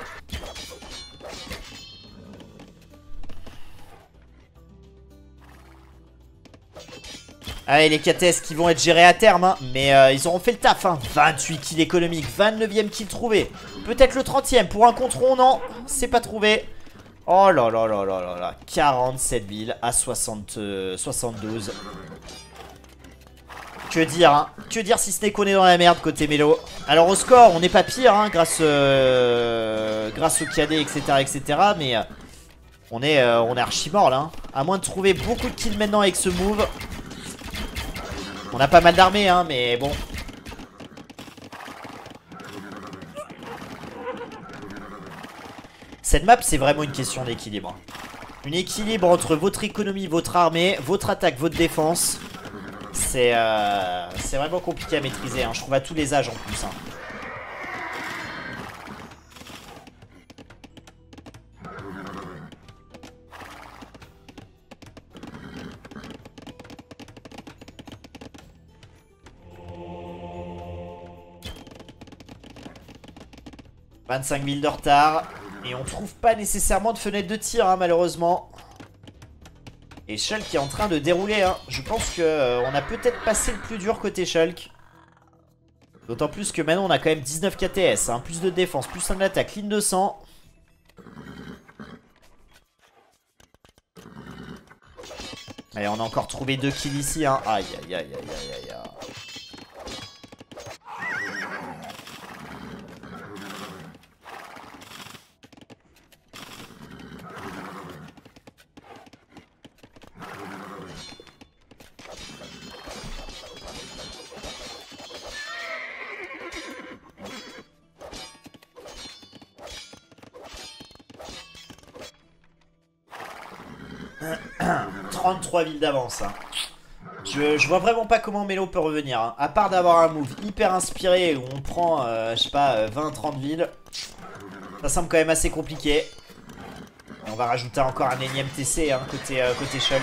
Allez les KTS qui vont être gérés à terme hein. Mais ils auront fait le taf hein. 28 kills économiques, 29ème kill trouvé. Peut-être le 30ème pour un contron, non, c'est pas trouvé. Oh là là là là là là. 47 villes à 72. Que dire hein. Que dire si ce n'est qu'on est dans la merde côté Melo. Alors au score on n'est pas pire hein, grâce au KD etc. Mais on est archi mort là hein. À moins de trouver beaucoup de kills maintenant avec ce move. On a pas mal d'armées hein, mais bon. Cette map c'est vraiment une question d'équilibre. Un équilibre entre votre économie, votre armée, votre attaque, votre défense. C'est vraiment compliqué à maîtriser hein. Je trouve à tous les âges en plus hein. « 25 000 de retard. Et on trouve pas nécessairement de fenêtre de tir, hein, malheureusement. Et Shulk est en train de dérouler. Hein. Je pense qu'on a peut-être passé le plus dur côté Shulk. D'autant plus que maintenant on a quand même 19 KTS. Hein. Plus de défense, plus un attaque, clean 200. Allez, on a encore trouvé 2 kills ici. Hein. Aïe, aïe, aïe, aïe, aïe, aïe, aïe. « 33 villes d'avance. Hein. Je vois vraiment pas comment Melo peut revenir. Hein. À part d'avoir un move hyper inspiré où on prend, je sais pas, 20-30 villes. Ça semble quand même assez compliqué. Et on va rajouter encore un énième TC hein, côté Shulk.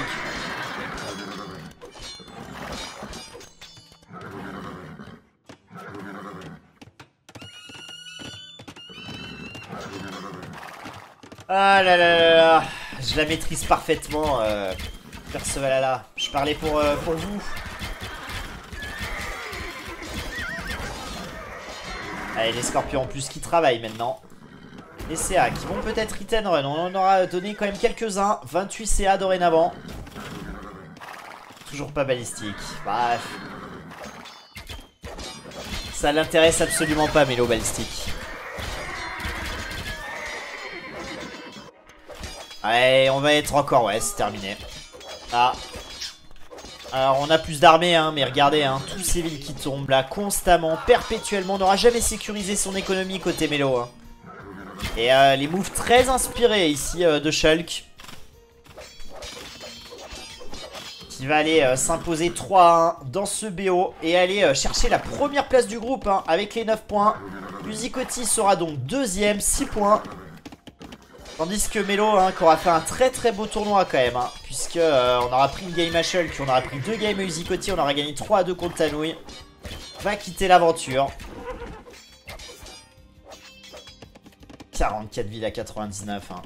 Ah là là là là. Je la maîtrise parfaitement, Percevalala. Je parlais pour vous. Allez, les scorpions en plus qui travaillent maintenant. Les CA qui vont peut-être hit and run. On en aura donné quand même quelques-uns. 28 CA dorénavant. Toujours pas balistique. Bref. Ça l'intéresse absolument pas, Melo balistique. Ouais, on va être encore, ouais, c'est terminé. Ah. Alors, on a plus d'armées, hein, mais regardez, hein, tous ces villes qui tombent là, constamment, perpétuellement. On n'aura jamais sécurisé son économie côté Melo. Hein. Et les moves très inspirés ici de Shulk. Qui va aller s'imposer 3-1 dans ce BO. Et aller chercher la première place du groupe hein, avec les 9 points. Musicotti sera donc deuxième, 6 points. Tandis que Melo, hein, qui aura fait un très très beau tournoi quand même, hein, puisque on aura pris une game à Shulk, on aura pris 2 games à Musicotti, on aura gagné 3-2 contre Tanouille, va quitter l'aventure. 44 villes à 99. Hein.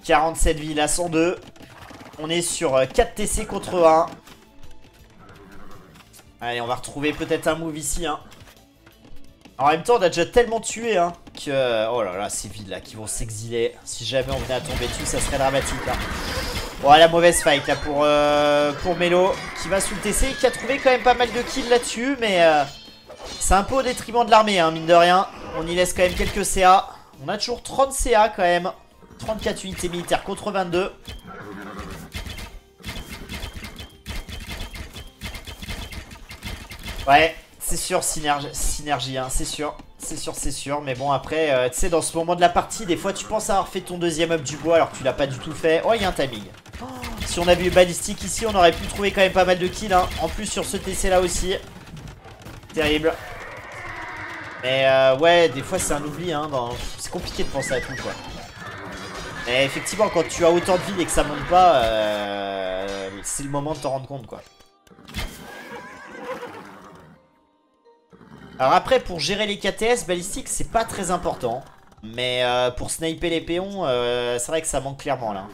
« 47 villes à 102. On est sur 4 TC contre 1. Allez, on va retrouver peut-être un move ici. Hein. En même temps, on a déjà tellement tué hein, que... Oh là là, ces villes là qui vont s'exiler. Si jamais on venait à tomber dessus, ça serait dramatique. Hein. Bon, la mauvaise fight là pour Melo qui va sous le TC, qui a trouvé quand même pas mal de kills là-dessus. Mais c'est un peu au détriment de l'armée, hein, mine de rien. On y laisse quand même quelques CA. On a toujours 30 CA quand même. 34 unités militaires contre 22. Ouais, c'est sûr, synergie hein, c'est sûr. C'est sûr. Mais bon, après, tu sais, dans ce moment de la partie, des fois, tu penses avoir fait ton deuxième up du bois alors que tu l'as pas du tout fait. Oh, il y a un timing. Oh, si on avait eu balistique ici, on aurait pu trouver quand même pas mal de kills. Hein. En plus, sur ce TC là aussi. Terrible. Mais ouais, des fois, c'est un oubli. Hein, c'est compliqué de penser à tout, quoi. Mais effectivement, quand tu as autant de villes et que ça monte pas, c'est le moment de t'en rendre compte, quoi. Alors après, pour gérer les KTS, balistiques, c'est pas très important. Mais pour sniper les péons, c'est vrai que ça manque clairement, là.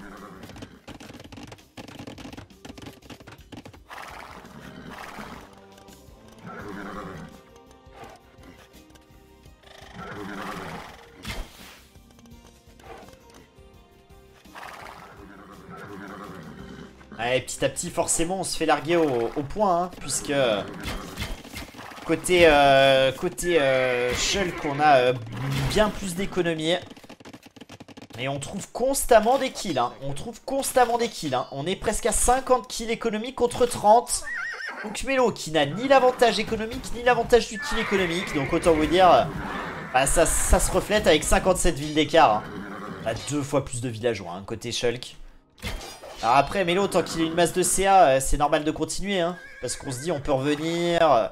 Ouais, petit à petit, forcément, on se fait larguer au point, hein, puisque Côté Shulk, on a bien plus d'économie. Et on trouve constamment des kills. Hein. On trouve constamment des kills. Hein. On est presque à 50 kills économiques contre 30. Donc Melo qui n'a ni l'avantage économique ni l'avantage du kill économique. Donc autant vous dire, bah, ça se reflète avec 57 villes d'écart. Hein. On a 2 fois plus de villageois hein, côté Shulk. Alors après Melo, tant qu'il a une masse de CA, c'est normal de continuer. Hein, parce qu'on se dit on peut revenir.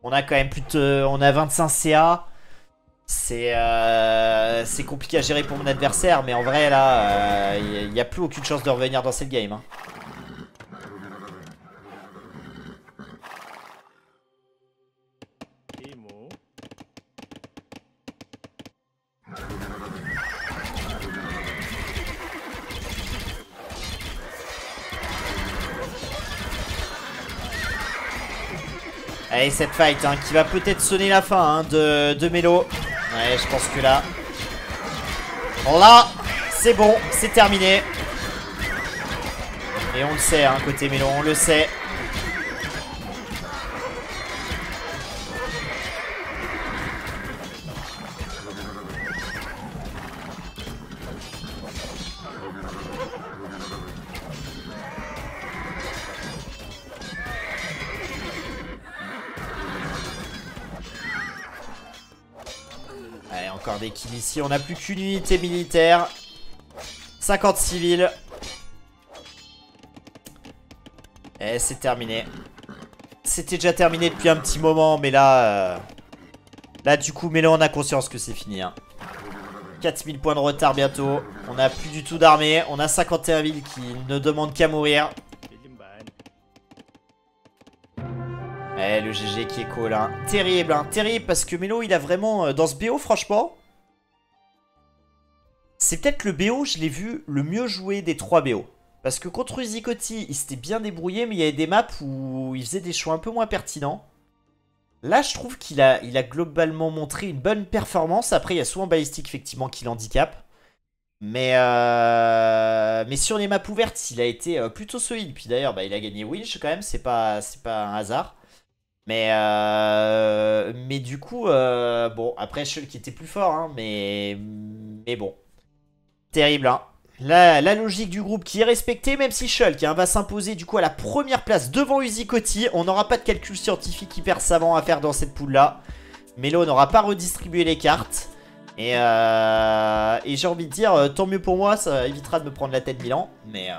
On a quand même on a 25 CA. C'est compliqué à gérer pour mon adversaire. Mais en vrai là, il n'y a plus aucune chance de revenir dans cette game. Hein. Allez, cette fight hein, qui va peut-être sonner la fin hein, de Melo. Ouais, je pense que là... Là, c'est bon, c'est terminé. Et on le sait, hein, côté Melo, on le sait. Allez, encore des kills ici. On n'a plus qu'une unité militaire. 50 civils. Et c'est terminé. C'était déjà terminé depuis un petit moment. Mais là, là du coup, Melo on a conscience que c'est fini. Hein. 4000 points de retard bientôt. On n'a plus du tout d'armée. On a 51 villes qui ne demandent qu'à mourir. Eh, le GG qui est cool, hein. Terrible, hein. Terrible parce que Melo, il a vraiment... dans ce BO, franchement... C'est peut-être le BO, je l'ai vu le mieux joué des 3 BO. Parce que contre Uzikotti, il s'était bien débrouillé, mais il y avait des maps où il faisait des choix un peu moins pertinents. Là, je trouve qu'il a globalement montré une bonne performance. Après, il y a souvent Ballistic, effectivement, qui l'handicape. Mais sur les maps ouvertes, il a été plutôt solide. Puis d'ailleurs, bah, il a gagné Winch quand même, c'est pas un hasard. Mais du coup, bon, après Shulk qui était plus fort, hein, mais bon. Terrible, hein. La logique du groupe qui est respectée, même si Shulk hein, va s'imposer du coup à la première place devant Uzikotti. On n'aura pas de calcul scientifique hyper savant à faire dans cette poule-là. Melo n'aura pas redistribué les cartes. Et j'ai envie de dire, tant mieux pour moi, ça évitera de me prendre la tête bilan. Mais